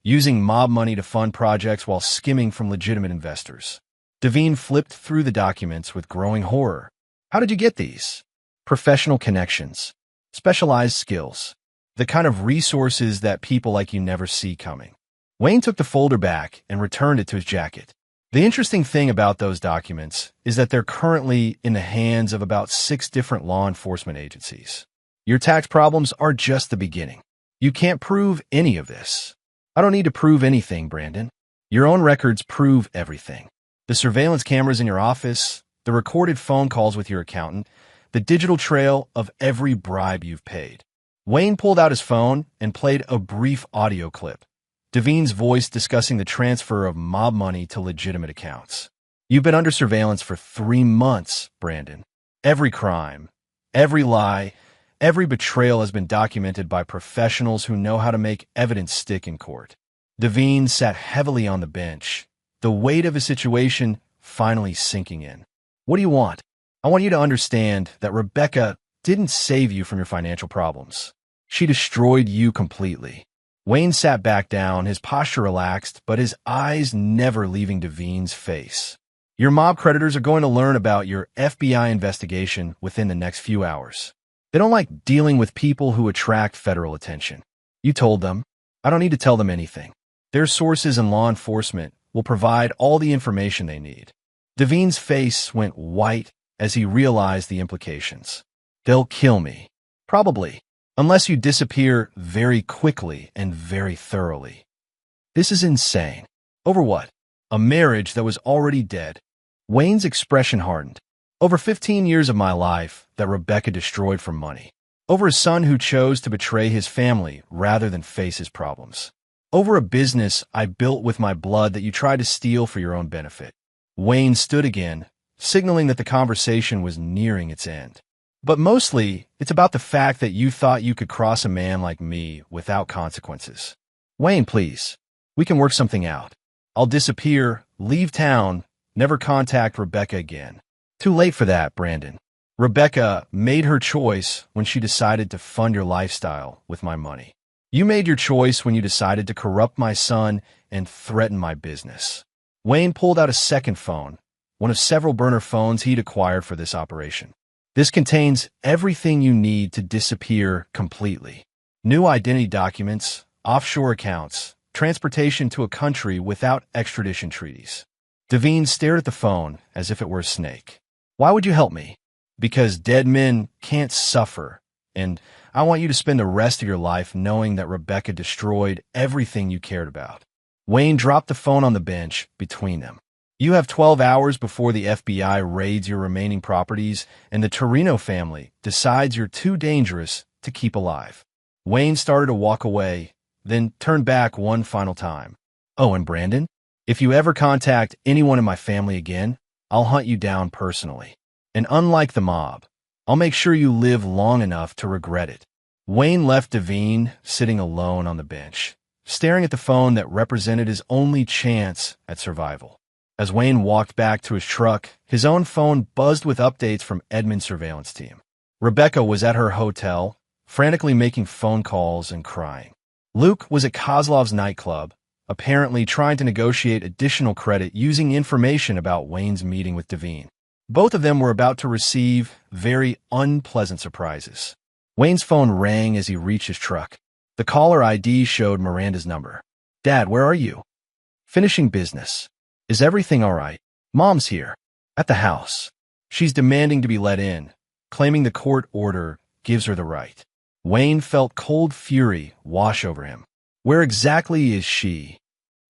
using mob money to fund projects while skimming from legitimate investors. Devine flipped through the documents with growing horror. How did you get these? Professional connections, specialized skills, the kind of resources that people like you never see coming. Wayne took the folder back and returned it to his jacket. The interesting thing about those documents is that they're currently in the hands of about 6 different law enforcement agencies. Your tax problems are just the beginning. You can't prove any of this. I don't need to prove anything, Brandon. Your own records prove everything. The surveillance cameras in your office, the recorded phone calls with your accountant, the digital trail of every bribe you've paid. Wayne pulled out his phone and played a brief audio clip. Devine's voice discussing the transfer of mob money to legitimate accounts. You've been under surveillance for 3 months, Brandon. Every crime, every lie, Every betrayal has been documented by professionals who know how to make evidence stick in court. Devine sat heavily on the bench, the weight of his situation finally sinking in. What do you want? I want you to understand that Rebecca didn't save you from your financial problems. She destroyed you completely. Wayne sat back down, his posture relaxed, but his eyes never leaving Devine's face. Your mob creditors are going to learn about your FBI investigation within the next few hours. They don't like dealing with people who attract federal attention. You told them. I don't need to tell them anything. Their sources in law enforcement will provide all the information they need. Devine's face went white as he realized the implications. They'll kill me. Probably. Unless you disappear very quickly and very thoroughly. This is insane. Over what? A marriage that was already dead. Wayne's expression hardened. Over 15 years of my life that Rebecca destroyed for money. Over a son who chose to betray his family rather than face his problems. Over a business I built with my blood that you tried to steal for your own benefit. Wayne stood again, signaling that the conversation was nearing its end. But mostly, it's about the fact that you thought you could cross a man like me without consequences. Wayne, please. We can work something out. I'll disappear, leave town, never contact Rebecca again. Too late for that, Brandon. Rebecca made her choice when she decided to fund your lifestyle with my money. You made your choice when you decided to corrupt my son and threaten my business. Wayne pulled out a second phone, one of several burner phones he'd acquired for this operation. This contains everything you need to disappear completely. New identity documents, offshore accounts, transportation to a country without extradition treaties. Devine stared at the phone as if it were a snake. Why would you help me? Because dead men can't suffer, and I want you to spend the rest of your life knowing that Rebecca destroyed everything you cared about. Wayne dropped the phone on the bench between them. You have 12 hours before the FBI raids your remaining properties and the Torino family decides you're too dangerous to keep alive. Wayne started to walk away, then turned back one final time. Oh, and Brandon, if you ever contact anyone in my family again, I'll hunt you down personally. And unlike the mob, I'll make sure you live long enough to regret it. Wayne left Devine sitting alone on the bench, staring at the phone that represented his only chance at survival. As Wayne walked back to his truck, his own phone buzzed with updates from Edmund's surveillance team. Rebecca was at her hotel, frantically making phone calls and crying. Luke was at Kozlov's nightclub, apparently trying to negotiate additional credit using information about Wayne's meeting with Devine. Both of them were about to receive very unpleasant surprises. Wayne's phone rang as he reached his truck. The caller ID showed Miranda's number. Dad, where are you? Finishing business. Is everything all right? Mom's here. At the house. She's demanding to be let in, claiming the court order gives her the right. Wayne felt cold fury wash over him. Where exactly is she?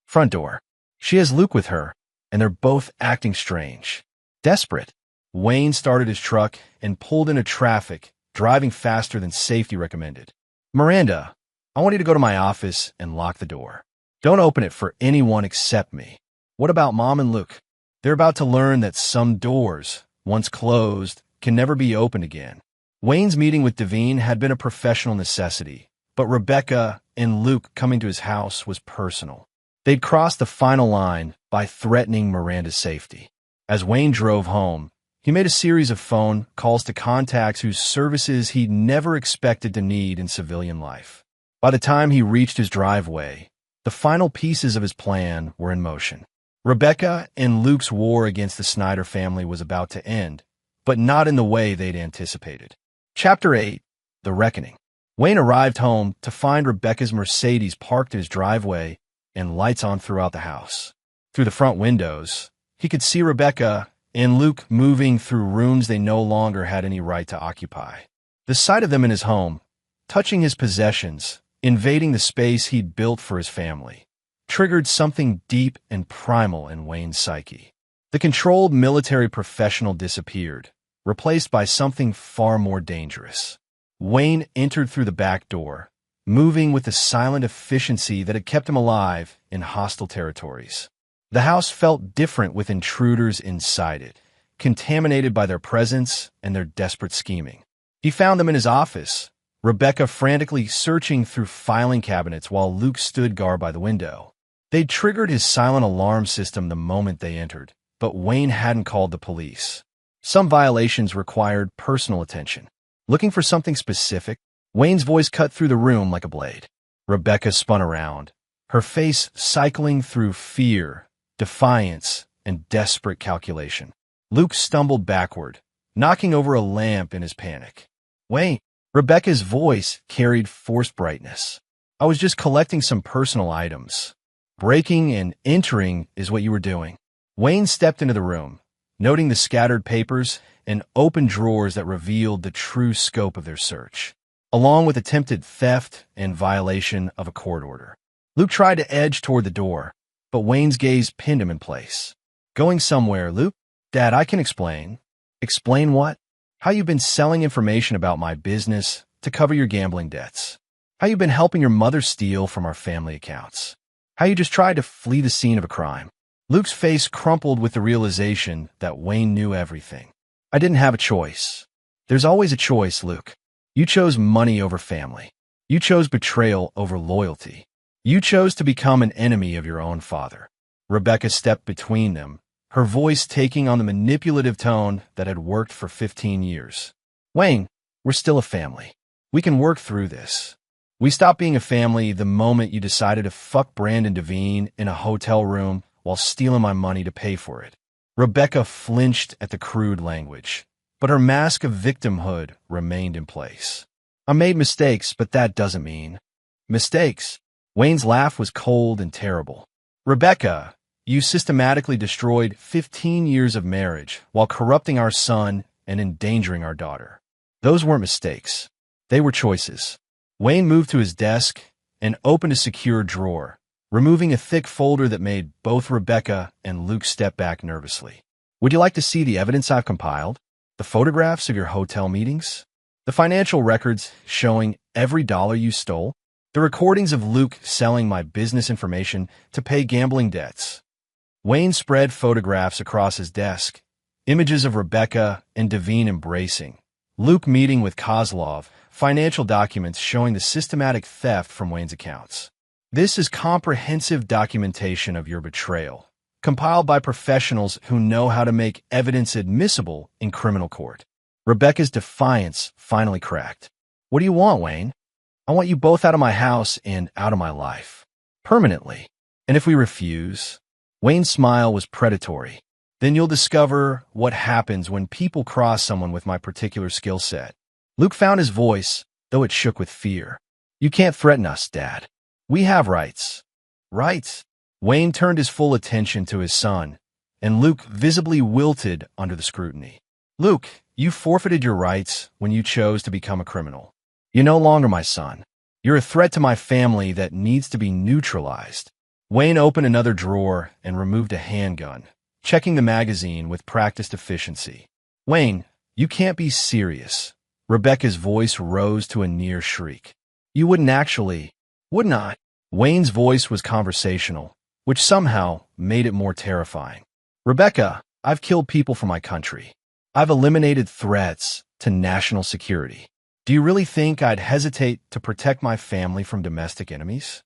Front door. She has Luke with her, and they're both acting strange. Desperate. Wayne started his truck and pulled into traffic, driving faster than safety recommended. Miranda, I want you to go to my office and lock the door. Don't open it for anyone except me. What about Mom and Luke? They're about to learn that some doors, once closed, can never be opened again. Wayne's meeting with Devine had been a professional necessity, but Rebecca and Luke coming to his house was personal. They'd crossed the final line by threatening Miranda's safety. As Wayne drove home, he made a series of phone calls to contacts whose services he'd never expected to need in civilian life. By the time he reached his driveway, the final pieces of his plan were in motion. Rebecca and Luke's war against the Snyder family was about to end, but not in the way they'd anticipated. Chapter 8. The Reckoning. Wayne arrived home to find Rebecca's Mercedes parked in his driveway and lights on throughout the house. Through the front windows, he could see Rebecca and Luke moving through rooms they no longer had any right to occupy. The sight of them in his home, touching his possessions, invading the space he'd built for his family, triggered something deep and primal in Wayne's psyche. The controlled military professional disappeared, replaced by something far more dangerous. Wayne entered through the back door, moving with the silent efficiency that had kept him alive in hostile territories. The house felt different with intruders inside it, contaminated by their presence and their desperate scheming. He found them in his office, Rebecca frantically searching through filing cabinets while Luke stood guard by the window. They'd triggered his silent alarm system the moment they entered, but Wayne hadn't called the police. Some violations required personal attention. Looking for something specific, Wayne's voice cut through the room like a blade. Rebecca spun around, her face cycling through fear, defiance, and desperate calculation. Luke stumbled backward, knocking over a lamp in his panic. Wayne, Rebecca's voice carried forced brightness. I was just collecting some personal items. Breaking and entering is what you were doing. Wayne stepped into the room, noting the scattered papers and open drawers that revealed the true scope of their search, along with attempted theft and violation of a court order. Luke tried to edge toward the door, but Wayne's gaze pinned him in place. Going somewhere, Luke? Dad, I can explain. Explain what? How you've been selling information about my business to cover your gambling debts. How you've been helping your mother steal from our family accounts. How you just tried to flee the scene of a crime. Luke's face crumpled with the realization that Wayne knew everything. I didn't have a choice. There's always a choice, Luke. You chose money over family. You chose betrayal over loyalty. You chose to become an enemy of your own father. Rebecca stepped between them, her voice taking on the manipulative tone that had worked for 15 years. Wayne, we're still a family. We can work through this. We stopped being a family the moment you decided to fuck Brandon Devine in a hotel room while stealing my money to pay for it. Rebecca flinched at the crude language, but her mask of victimhood remained in place. I made mistakes, but that doesn't mean... Mistakes? Wayne's laugh was cold and terrible. Rebecca, you systematically destroyed 15 years of marriage while corrupting our son and endangering our daughter. Those weren't mistakes. They were choices. Wayne moved to his desk and opened a secure drawer, removing a thick folder that made both Rebecca and Luke step back nervously. Would you like to see the evidence I've compiled? The photographs of your hotel meetings? The financial records showing every dollar you stole? The recordings of Luke selling my business information to pay gambling debts? Wayne spread photographs across his desk, images of Rebecca and Devine embracing, Luke meeting with Kozlov, financial documents showing the systematic theft from Wayne's accounts. This is comprehensive documentation of your betrayal, compiled by professionals who know how to make evidence admissible in criminal court. Rebecca's defiance finally cracked. What do you want, Wayne? I want you both out of my house and out of my life. Permanently. And if we refuse? Wayne's smile was predatory. Then you'll discover what happens when people cross someone with my particular skill set. Luke found his voice, though it shook with fear. You can't threaten us, Dad. We have rights. Rights? Wayne turned his full attention to his son, and Luke visibly wilted under the scrutiny. Luke, you forfeited your rights when you chose to become a criminal. You're no longer my son. You're a threat to my family that needs to be neutralized. Wayne opened another drawer and removed a handgun, checking the magazine with practiced efficiency. Wayne, you can't be serious. Rebecca's voice rose to a near shriek. You wouldn't actually, wouldn't I? Wayne's voice was conversational, which somehow made it more terrifying. Rebecca, I've killed people for my country. I've eliminated threats to national security. Do you really think I'd hesitate to protect my family from domestic enemies?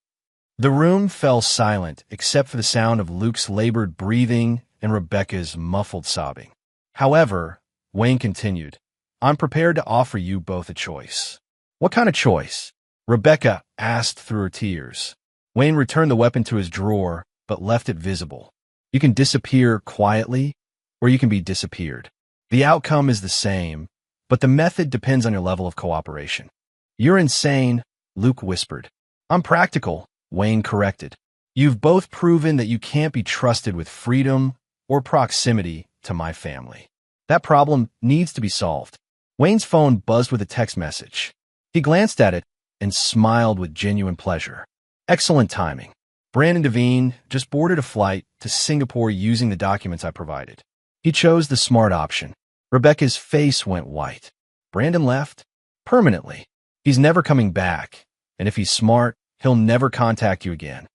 The room fell silent except for the sound of Luke's labored breathing and Rebecca's muffled sobbing. However, Wayne continued, I'm prepared to offer you both a choice. What kind of choice? Rebecca asked through her tears. Wayne returned the weapon to his drawer, but left it visible. You can disappear quietly, or you can be disappeared. The outcome is the same, but the method depends on your level of cooperation. You're insane, Luke whispered. I'm practical, Wayne corrected. You've both proven that you can't be trusted with freedom or proximity to my family. That problem needs to be solved. Wayne's phone buzzed with a text message. He glanced at it and smiled with genuine pleasure. Excellent timing. Brandon Devine just boarded a flight to Singapore using the documents I provided. He chose the smart option. Rebecca's face went white. Brandon left? Permanently. He's never coming back, and if he's smart, he'll never contact you again.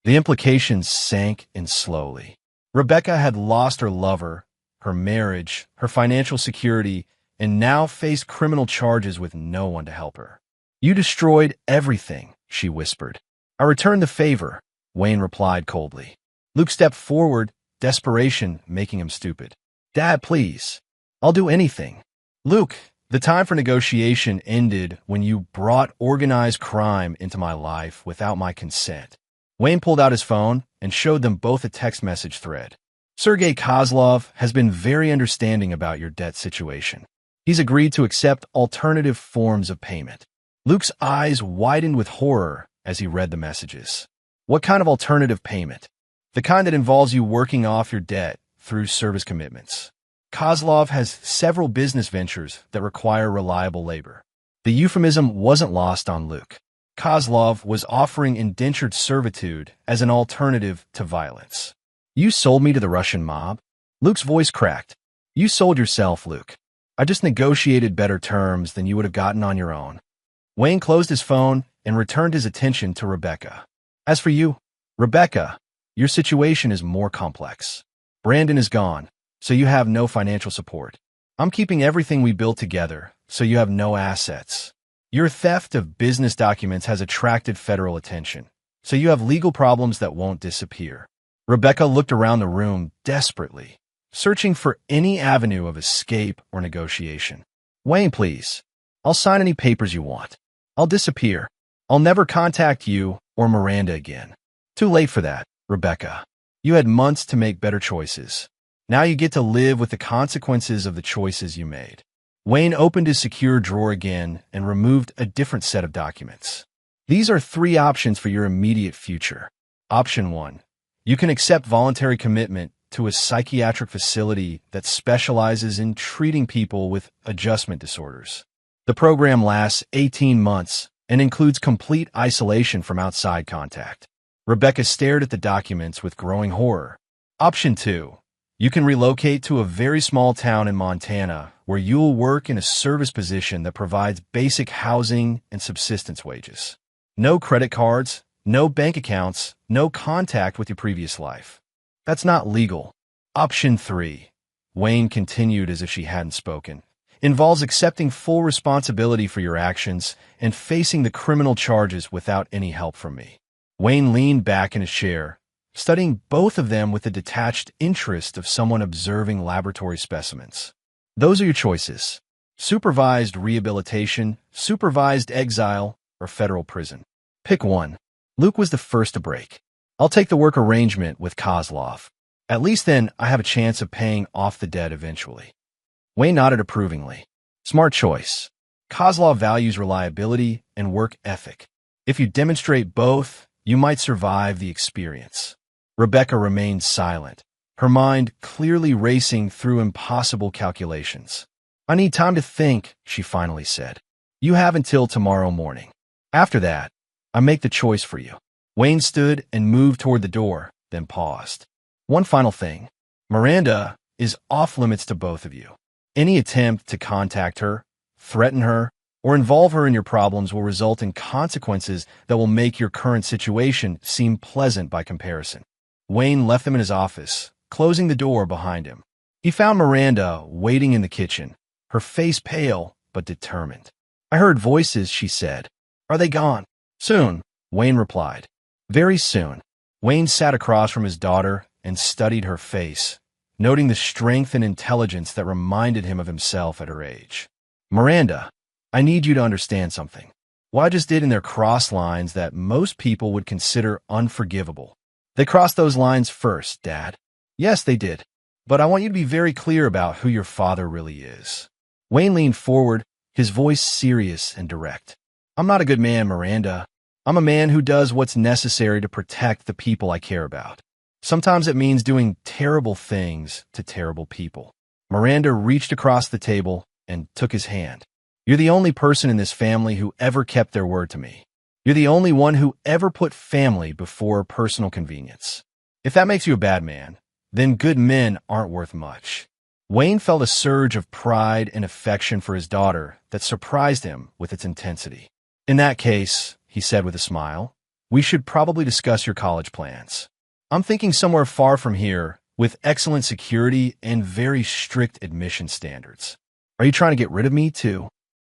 The implications sank in slowly. Rebecca had lost her lover, her marriage, her financial security, and now faced criminal charges with no one to help her. You destroyed everything, she whispered. I returned the favor, Wayne replied coldly. Luke stepped forward, desperation making him stupid. Dad, please. I'll do anything. Luke, the time for negotiation ended when you brought organized crime into my life without my consent. Wayne pulled out his phone and showed them both a text message thread. Sergei Kozlov has been very understanding about your debt situation. He's agreed to accept alternative forms of payment. Luke's eyes widened with horror as he read the messages. What kind of alternative payment? The kind that involves you working off your debt through service commitments. Kozlov has several business ventures that require reliable labor. The euphemism wasn't lost on Luke. Kozlov was offering indentured servitude as an alternative to violence. You sold me to the Russian mob? Luke's voice cracked. You sold yourself, Luke. I just negotiated better terms than you would have gotten on your own. Wayne closed his phone and returned his attention to Rebecca. As for you, Rebecca, your situation is more complex. Brandon is gone, so you have no financial support. I'm keeping everything we built together, so you have no assets. Your theft of business documents has attracted federal attention, so you have legal problems that won't disappear. Rebecca looked around the room desperately, searching for any avenue of escape or negotiation. Wayne, please. I'll sign any papers you want. I'll disappear. I'll never contact you or Miranda again. Too late for that, Rebecca. You had months to make better choices. Now you get to live with the consequences of the choices you made. Wayne opened his secure drawer again and removed a different set of documents. These are 3 options for your immediate future. Option 1. You can accept voluntary commitment to a psychiatric facility that specializes in treating people with adjustment disorders. The program lasts 18 months and includes complete isolation from outside contact. Rebecca stared at the documents with growing horror. Option 2. You can relocate to a very small town in Montana where you'll work in a service position that provides basic housing and subsistence wages. No credit cards, no bank accounts, no contact with your previous life. That's not legal. Option 3, Wayne continued as if she hadn't spoken, involves accepting full responsibility for your actions and facing the criminal charges without any help from me. Wayne leaned back in his chair, studying both of them with the detached interest of someone observing laboratory specimens. Those are your choices. Supervised rehabilitation, supervised exile, or federal prison. Pick one. Luke was the first to break. I'll take the work arrangement with Kozlov. At least then I have a chance of paying off the debt eventually. Wayne nodded approvingly. Smart choice. Kozlov values reliability and work ethic. If you demonstrate both, you might survive the experience. Rebecca remained silent, her mind clearly racing through impossible calculations. I need time to think, she finally said. You have until tomorrow morning. After that, I make the choice for you. Wayne stood and moved toward the door, then paused. One final thing. Miranda is off limits to both of you. Any attempt to contact her, threaten her, or involve her in your problems will result in consequences that will make your current situation seem pleasant by comparison. Wayne left them in his office, closing the door behind him. He found Miranda waiting in the kitchen, her face pale but determined. I heard voices, she said. Are they gone? Soon, Wayne replied. Very soon. Wayne sat across from his daughter and studied her face, noting the strength and intelligence that reminded him of himself at her age. Miranda, I need you to understand something. What I just did in their cross lines that most people would consider unforgivable. They crossed those lines first, Dad. Yes, they did. But I want you to be very clear about who your father really is. Wayne leaned forward, his voice serious and direct. I'm not a good man, Miranda. I'm a man who does what's necessary to protect the people I care about. Sometimes it means doing terrible things to terrible people. Miranda reached across the table and took his hand. You're the only person in this family who ever kept their word to me. You're the only one who ever put family before personal convenience. If that makes you a bad man, then good men aren't worth much. Wayne felt a surge of pride and affection for his daughter that surprised him with its intensity. In that case, he said with a smile, we should probably discuss your college plans. I'm thinking somewhere far from here, with excellent security and very strict admission standards. Are you trying to get rid of me, too?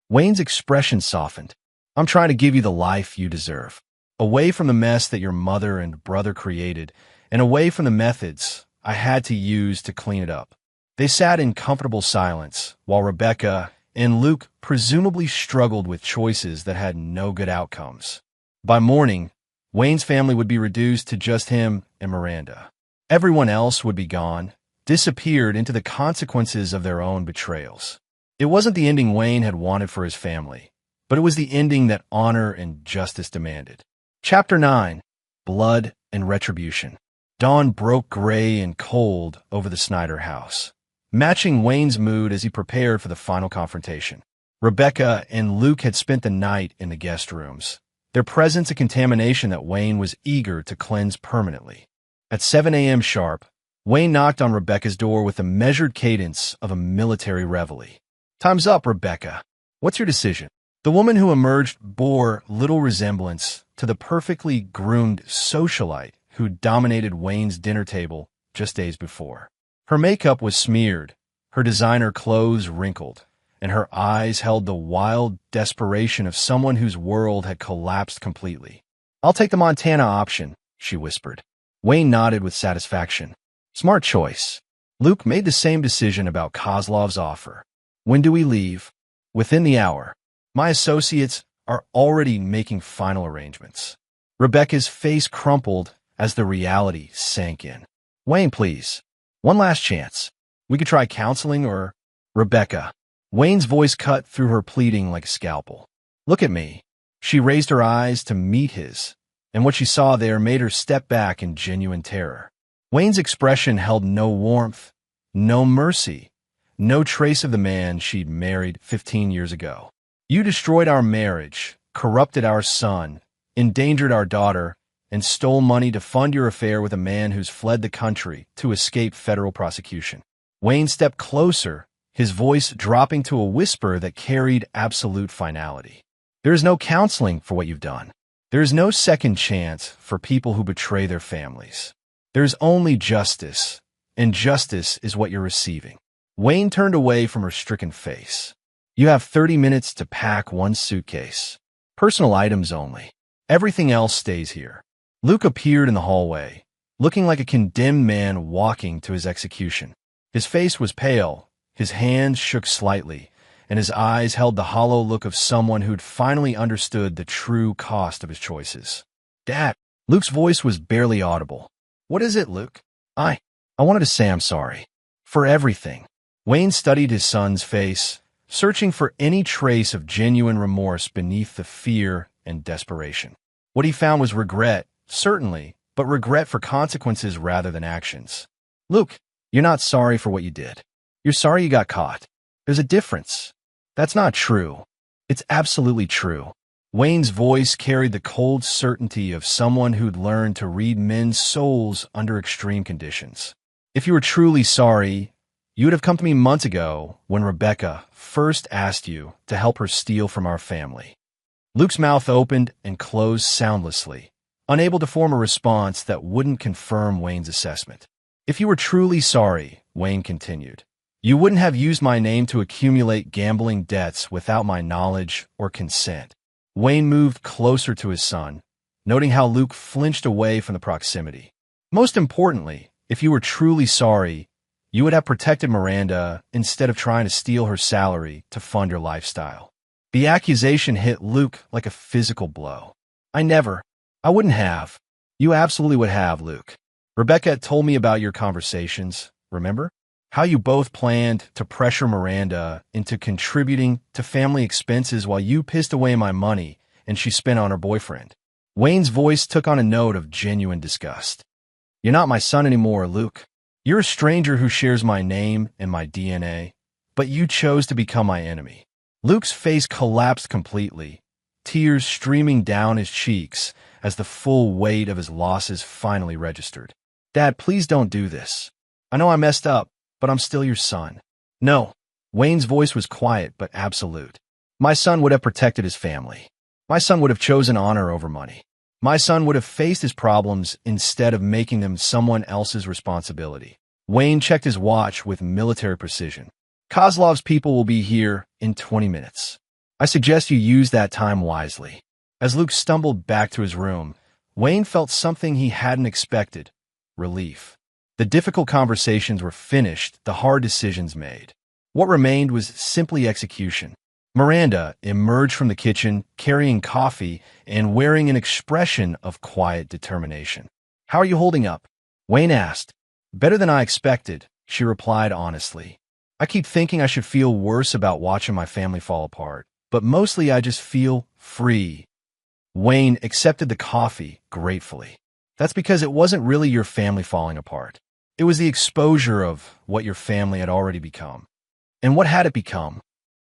Wayne's expression softened. I'm trying to give you the life you deserve. Away from the mess that your mother and brother created, and away from the methods I had to use to clean it up. They sat in comfortable silence, while Rebecca and Luke presumably struggled with choices that had no good outcomes. By morning, Wayne's family would be reduced to just him and Miranda. Everyone else would be gone, disappeared into the consequences of their own betrayals. It wasn't the ending Wayne had wanted for his family, but it was the ending that honor and justice demanded. Chapter 9. Blood and Retribution. Dawn broke gray and cold over the Snyder house, matching Wayne's mood as he prepared for the final confrontation. Rebecca and Luke had spent the night in the guest rooms, their presence a contamination that Wayne was eager to cleanse permanently. At 7 a.m. sharp, Wayne knocked on Rebecca's door with the measured cadence of a military reveille. "Time's up, Rebecca. What's your decision?" The woman who emerged bore little resemblance to the perfectly groomed socialite who dominated Wayne's dinner table just days before. Her makeup was smeared, her designer clothes wrinkled, and her eyes held the wild desperation of someone whose world had collapsed completely. "I'll take the Montana option," she whispered. Wayne nodded with satisfaction. "Smart choice." Luke made the same decision about Kozlov's offer. "When do we leave?" "Within the hour. My associates are already making final arrangements." Rebecca's face crumpled as the reality sank in. "Wayne, please. One last chance. We could try counseling or—" "Rebecca." Wayne's voice cut through her pleading like a scalpel. "Look at me." She raised her eyes to meet his, and what she saw there made her step back in genuine terror. Wayne's expression held no warmth, no mercy, no trace of the man she'd married 15 years ago. "You destroyed our marriage, corrupted our son, endangered our daughter, and stole money to fund your affair with a man who's fled the country to escape federal prosecution." Wayne stepped closer, his voice dropping to a whisper that carried absolute finality. "There is no counseling for what you've done. There is no second chance for people who betray their families. There's only justice, and justice is what you're receiving." Wayne turned away from her stricken face. "You have 30 minutes to pack one suitcase. Personal items only. Everything else stays here." Luke appeared in the hallway, looking like a condemned man walking to his execution. His face was pale, his hands shook slightly, and his eyes held the hollow look of someone who'd finally understood the true cost of his choices. "Dad." Luke's voice was barely audible. "What is it, Luke?" I wanted to say I'm sorry. For everything." Wayne studied his son's face, searching for any trace of genuine remorse beneath the fear and desperation. What he found was regret, certainly, but regret for consequences rather than actions. "Luke, you're not sorry for what you did. You're sorry you got caught. There's a difference." "That's not true." "It's absolutely true." Wayne's voice carried the cold certainty of someone who'd learned to read men's souls under extreme conditions. "If you were truly sorry, you would have come to me months ago when Rebecca first asked you to help her steal from our family." Luke's mouth opened and closed soundlessly, unable to form a response that wouldn't confirm Wayne's assessment. "If you were truly sorry," Wayne continued, "you wouldn't have used my name to accumulate gambling debts without my knowledge or consent." Wayne moved closer to his son, noting how Luke flinched away from the proximity. "Most importantly, if you were truly sorry, you would have protected Miranda instead of trying to steal her salary to fund your lifestyle." The accusation hit Luke like a physical blow. I wouldn't have." "You absolutely would have, Luke. Rebecca had told me about your conversations, remember? How you both planned to pressure Miranda into contributing to family expenses while you pissed away my money and she spent on her boyfriend." Wayne's voice took on a note of genuine disgust. "You're not my son anymore, Luke. You're a stranger who shares my name and my DNA, but you chose to become my enemy." Luke's face collapsed completely, tears streaming down his cheeks as the full weight of his losses finally registered. "Dad, please don't do this. I know I messed up, but I'm still your son." "No." Wayne's voice was quiet but absolute. "My son would have protected his family. My son would have chosen honor over money. My son would have faced his problems instead of making them someone else's responsibility." Wayne checked his watch with military precision. Kozlov's people will be here in 20 minutes. I suggest you use that time wisely. As Luke stumbled back to his room, Wayne felt something he hadn't expected: relief. The difficult conversations were finished, the hard decisions made. What remained was simply execution. Miranda emerged from the kitchen, carrying coffee and wearing an expression of quiet determination. "How are you holding up?" Wayne asked. "Better than I expected," she replied honestly. "I keep thinking I should feel worse about watching my family fall apart, but mostly I just feel free." Wayne accepted the coffee gratefully. "That's because it wasn't really your family falling apart. It was the exposure of what your family had already become." And what had it become?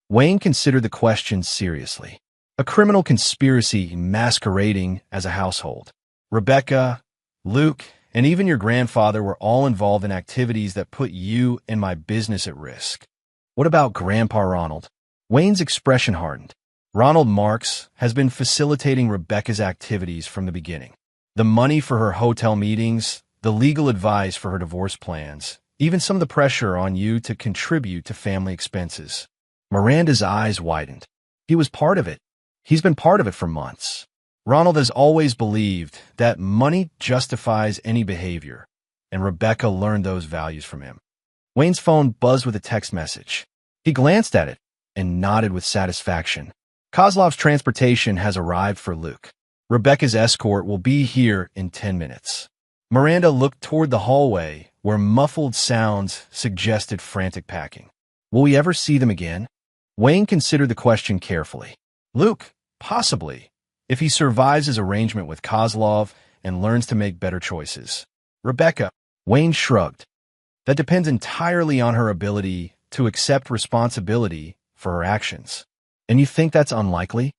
Wayne considered the question seriously. A criminal conspiracy masquerading as a household. Rebecca, Luke, and even your grandfather were all involved in activities that put you and my business at risk. What about Grandpa Ronald? Wayne's expression hardened. Ronald Marks has been facilitating Rebecca's activities from the beginning. The money for her hotel meetings, the legal advice for her divorce plans, even some of the pressure on you to contribute to family expenses. Miranda's eyes widened. He was part of it. He's been part of it for months. Ronald has always believed that money justifies any behavior, and Rebecca learned those values from him. Wayne's phone buzzed with a text message. He glanced at it and nodded with satisfaction. Kozlov's transportation has arrived for Luke. Rebecca's escort will be here in 10 minutes. Miranda looked toward the hallway, where muffled sounds suggested frantic packing. Will we ever see them again? Wayne considered the question carefully. Luke, possibly, if he survives his arrangement with Kozlov and learns to make better choices. Rebecca, Wayne shrugged. That depends entirely on her ability to accept responsibility for her actions. And you think that's unlikely?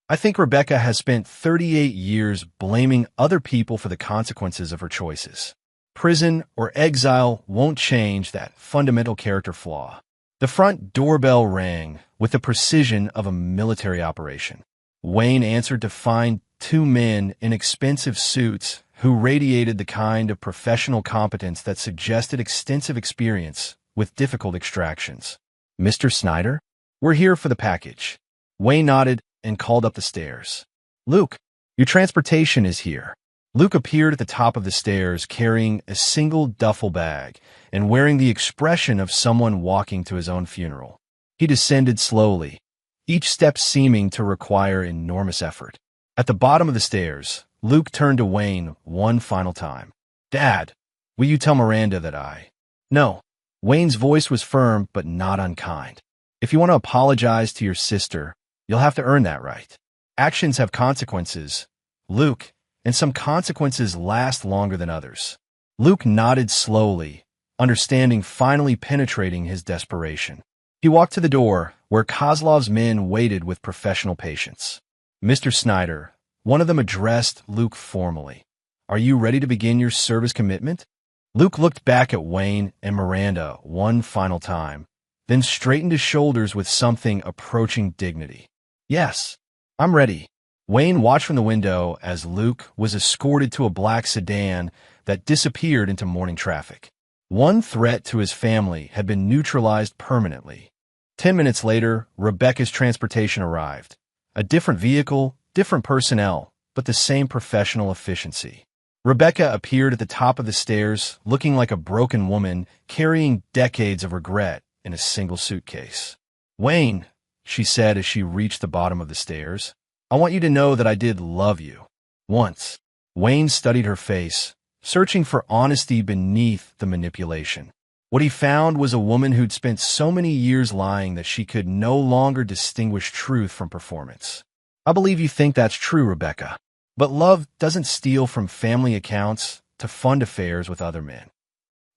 I think Rebecca has spent 38 years blaming other people for the consequences of her choices. Prison or exile won't change that fundamental character flaw. The front doorbell rang with the precision of a military operation. Wayne answered to find two men in expensive suits who radiated the kind of professional competence that suggested extensive experience with difficult extractions. "Mr. Snyder? We're here for the package." Wayne nodded and called up the stairs. "Luke, your transportation is here." Luke appeared at the top of the stairs carrying a single duffel bag and wearing the expression of someone walking to his own funeral. He descended slowly, each step seeming to require enormous effort. At the bottom of the stairs, Luke turned to Wayne one final time. "Dad, will you tell Miranda that I—" "No." Wayne's voice was firm but not unkind. "If you want to apologize to your sister, you'll have to earn that right. Actions have consequences, Luke, and some consequences last longer than others." Luke nodded slowly, understanding finally penetrating his desperation. He walked to the door, where Kozlov's men waited with professional patience. "Mr. Snyder," one of them addressed Luke formally, "are you ready to begin your service commitment?" Luke looked back at Wayne and Miranda one final time, then straightened his shoulders with something approaching dignity. "Yes, I'm ready." Wayne watched from the window as Luke was escorted to a black sedan that disappeared into morning traffic. One threat to his family had been neutralized permanently. 10 minutes later, Rebecca's transportation arrived. A different vehicle, different personnel, but the same professional efficiency. Rebecca appeared at the top of the stairs, looking like a broken woman carrying decades of regret in a single suitcase. "Wayne," she said as she reached the bottom of the stairs, "I want you to know that I did love you. Once." Wayne studied her face, searching for honesty beneath the manipulation. What he found was a woman who'd spent so many years lying that she could no longer distinguish truth from performance. "I believe you think that's true, Rebecca. But love doesn't steal from family accounts to fund affairs with other men."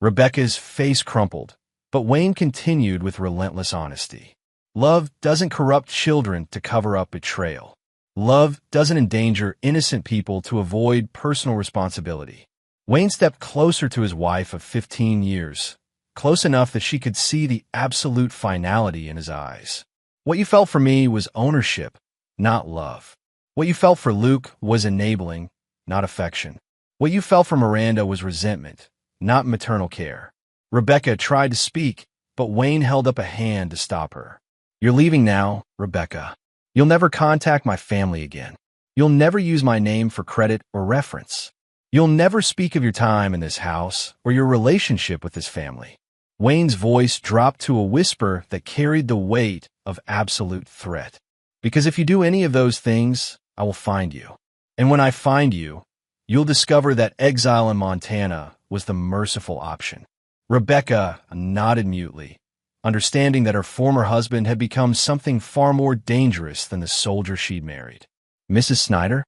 Rebecca's face crumpled, but Wayne continued with relentless honesty. "Love doesn't corrupt children to cover up betrayal. Love doesn't endanger innocent people to avoid personal responsibility." Wayne stepped closer to his wife of 15 years, close enough that she could see the absolute finality in his eyes. "What you felt for me was ownership, not love. What you felt for Luke was enabling, not affection. What you felt for Miranda was resentment, not maternal care." Rebecca tried to speak, but Wayne held up a hand to stop her. "You're leaving now, Rebecca. You'll never contact my family again. You'll never use my name for credit or reference. You'll never speak of your time in this house or your relationship with this family." Wayne's voice dropped to a whisper that carried the weight of absolute threat. "Because if you do any of those things, I will find you. And when I find you, you'll discover that exile in Montana was the merciful option." Rebecca nodded mutely, understanding that her former husband had become something far more dangerous than the soldier she'd married. "Mrs. Snyder?"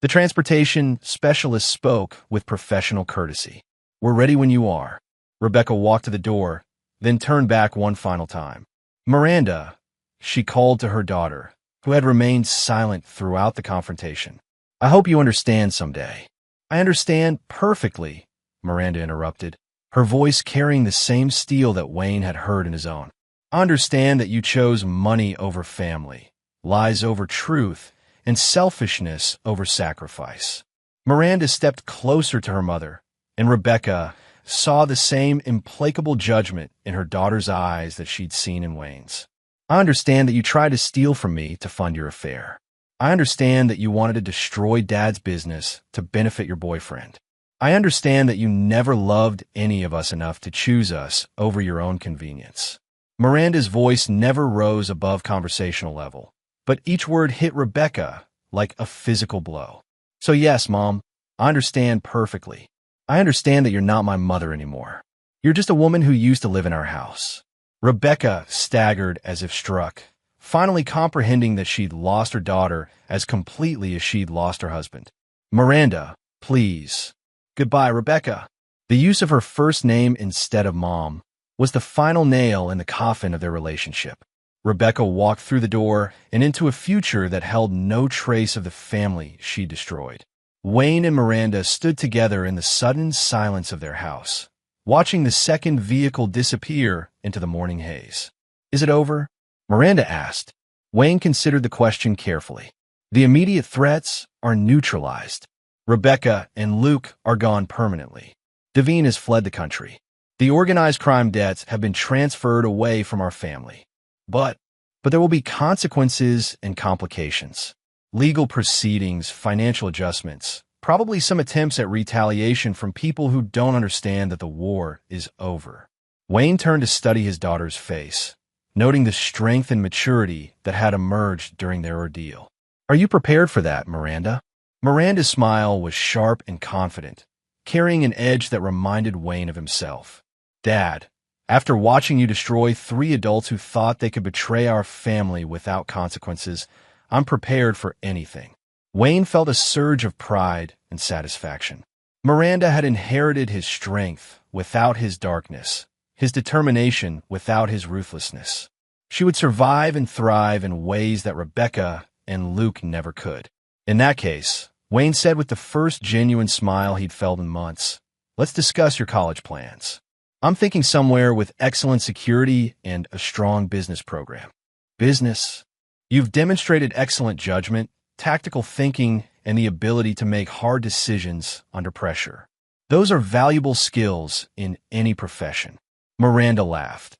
The transportation specialist spoke with professional courtesy. "We're ready when you are." Rebecca walked to the door, then turned back one final time. "Miranda," she called to her daughter, who had remained silent throughout the confrontation. "I hope you understand someday." "I understand perfectly," Miranda interrupted, her voice carrying the same steel that Wayne had heard in his own. "I understand that you chose money over family, lies over truth, and selfishness over sacrifice." Miranda stepped closer to her mother, and Rebecca saw the same implacable judgment in her daughter's eyes that she'd seen in Wayne's. "I understand that you tried to steal from me to fund your affair. I understand that you wanted to destroy Dad's business to benefit your boyfriend. I understand that you never loved any of us enough to choose us over your own convenience." Miranda's voice never rose above conversational level, but each word hit Rebecca like a physical blow. "So yes, Mom, I understand perfectly. I understand that you're not my mother anymore. You're just a woman who used to live in our house." Rebecca staggered as if struck, finally comprehending that she'd lost her daughter as completely as she'd lost her husband. "Miranda, please." "Goodbye, Rebecca." The use of her first name instead of Mom was the final nail in the coffin of their relationship. Rebecca walked through the door and into a future that held no trace of the family she destroyed. Wayne and Miranda stood together in the sudden silence of their house, watching the second vehicle disappear into the morning haze. "Is it over?" Miranda asked. Wayne considered the question carefully. "The immediate threats are neutralized. Rebecca and Luke are gone permanently. Devine has fled the country. The organized crime debts have been transferred away from our family. But there will be consequences and complications. Legal proceedings, financial adjustments, probably some attempts at retaliation from people who don't understand that the war is over." Wayne turned to study his daughter's face, noting the strength and maturity that had emerged during their ordeal. "Are you prepared for that, Miranda?" Miranda's smile was sharp and confident, carrying an edge that reminded Wayne of himself. "Dad, after watching you destroy 3 adults who thought they could betray our family without consequences, I'm prepared for anything." Wayne felt a surge of pride and satisfaction. Miranda had inherited his strength without his darkness, his determination without his ruthlessness. She would survive and thrive in ways that Rebecca and Luke never could. "In that case," Wayne said with the first genuine smile he'd felt in months, "let's discuss your college plans. I'm thinking somewhere with excellent security and a strong business program." "Business?" "You've demonstrated excellent judgment, tactical thinking, and the ability to make hard decisions under pressure. Those are valuable skills in any profession." Miranda laughed,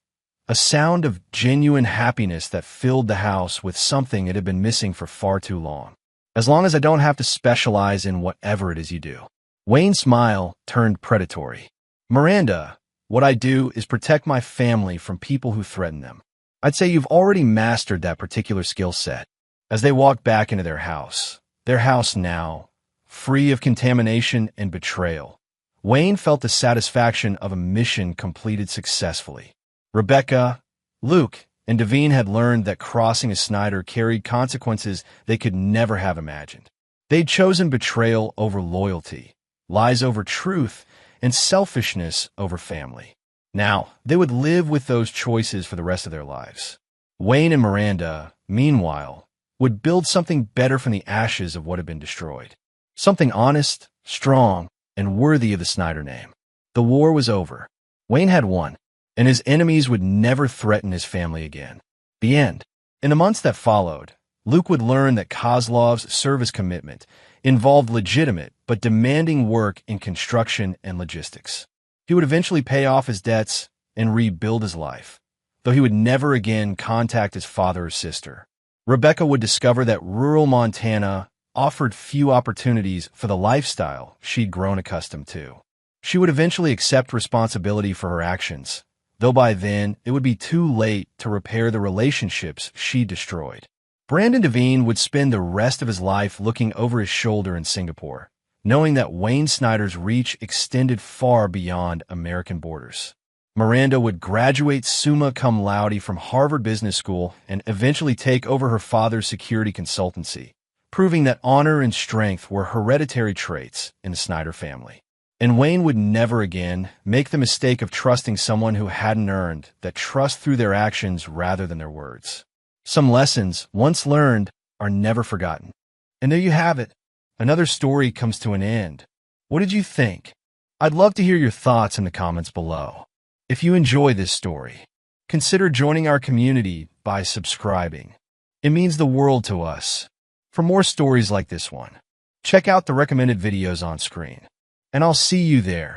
a sound of genuine happiness that filled the house with something it had been missing for far too long. "As long as I don't have to specialize in whatever it is you do." Wayne's smile turned predatory. "Miranda, what I do is protect my family from people who threaten them. I'd say you've already mastered that particular skill set." As they walked back into their house now, free of contamination and betrayal, Wayne felt the satisfaction of a mission completed successfully. Rebecca, Luke, and Devine had learned that crossing a Snyder carried consequences they could never have imagined. They'd chosen betrayal over loyalty, lies over truth, and selfishness over family. Now, they would live with those choices for the rest of their lives. Wayne and Miranda, meanwhile, would build something better from the ashes of what had been destroyed. Something honest, strong, and worthy of the Snyder name. The war was over. Wayne had won, and his enemies would never threaten his family again. The end. In the months that followed, Luke would learn that Kozlov's service commitment involved legitimate but demanding work in construction and logistics. He would eventually pay off his debts and rebuild his life, though he would never again contact his father or sister. Rebecca would discover that rural Montana offered few opportunities for the lifestyle she'd grown accustomed to. She would eventually accept responsibility for her actions, though by then it would be too late to repair the relationships she destroyed. Brandon Devine would spend the rest of his life looking over his shoulder in Singapore, knowing that Wayne Snyder's reach extended far beyond American borders. Miranda would graduate summa cum laude from Harvard Business School and eventually take over her father's security consultancy, proving that honor and strength were hereditary traits in the Snyder family. And Wayne would never again make the mistake of trusting someone who hadn't earned that trust through their actions rather than their words. Some lessons, once learned, are never forgotten. And there you have it. Another story comes to an end. What did you think? I'd love to hear your thoughts in the comments below. If you enjoy this story, consider joining our community by subscribing. It means the world to us. For more stories like this one, check out the recommended videos on screen. And I'll see you there.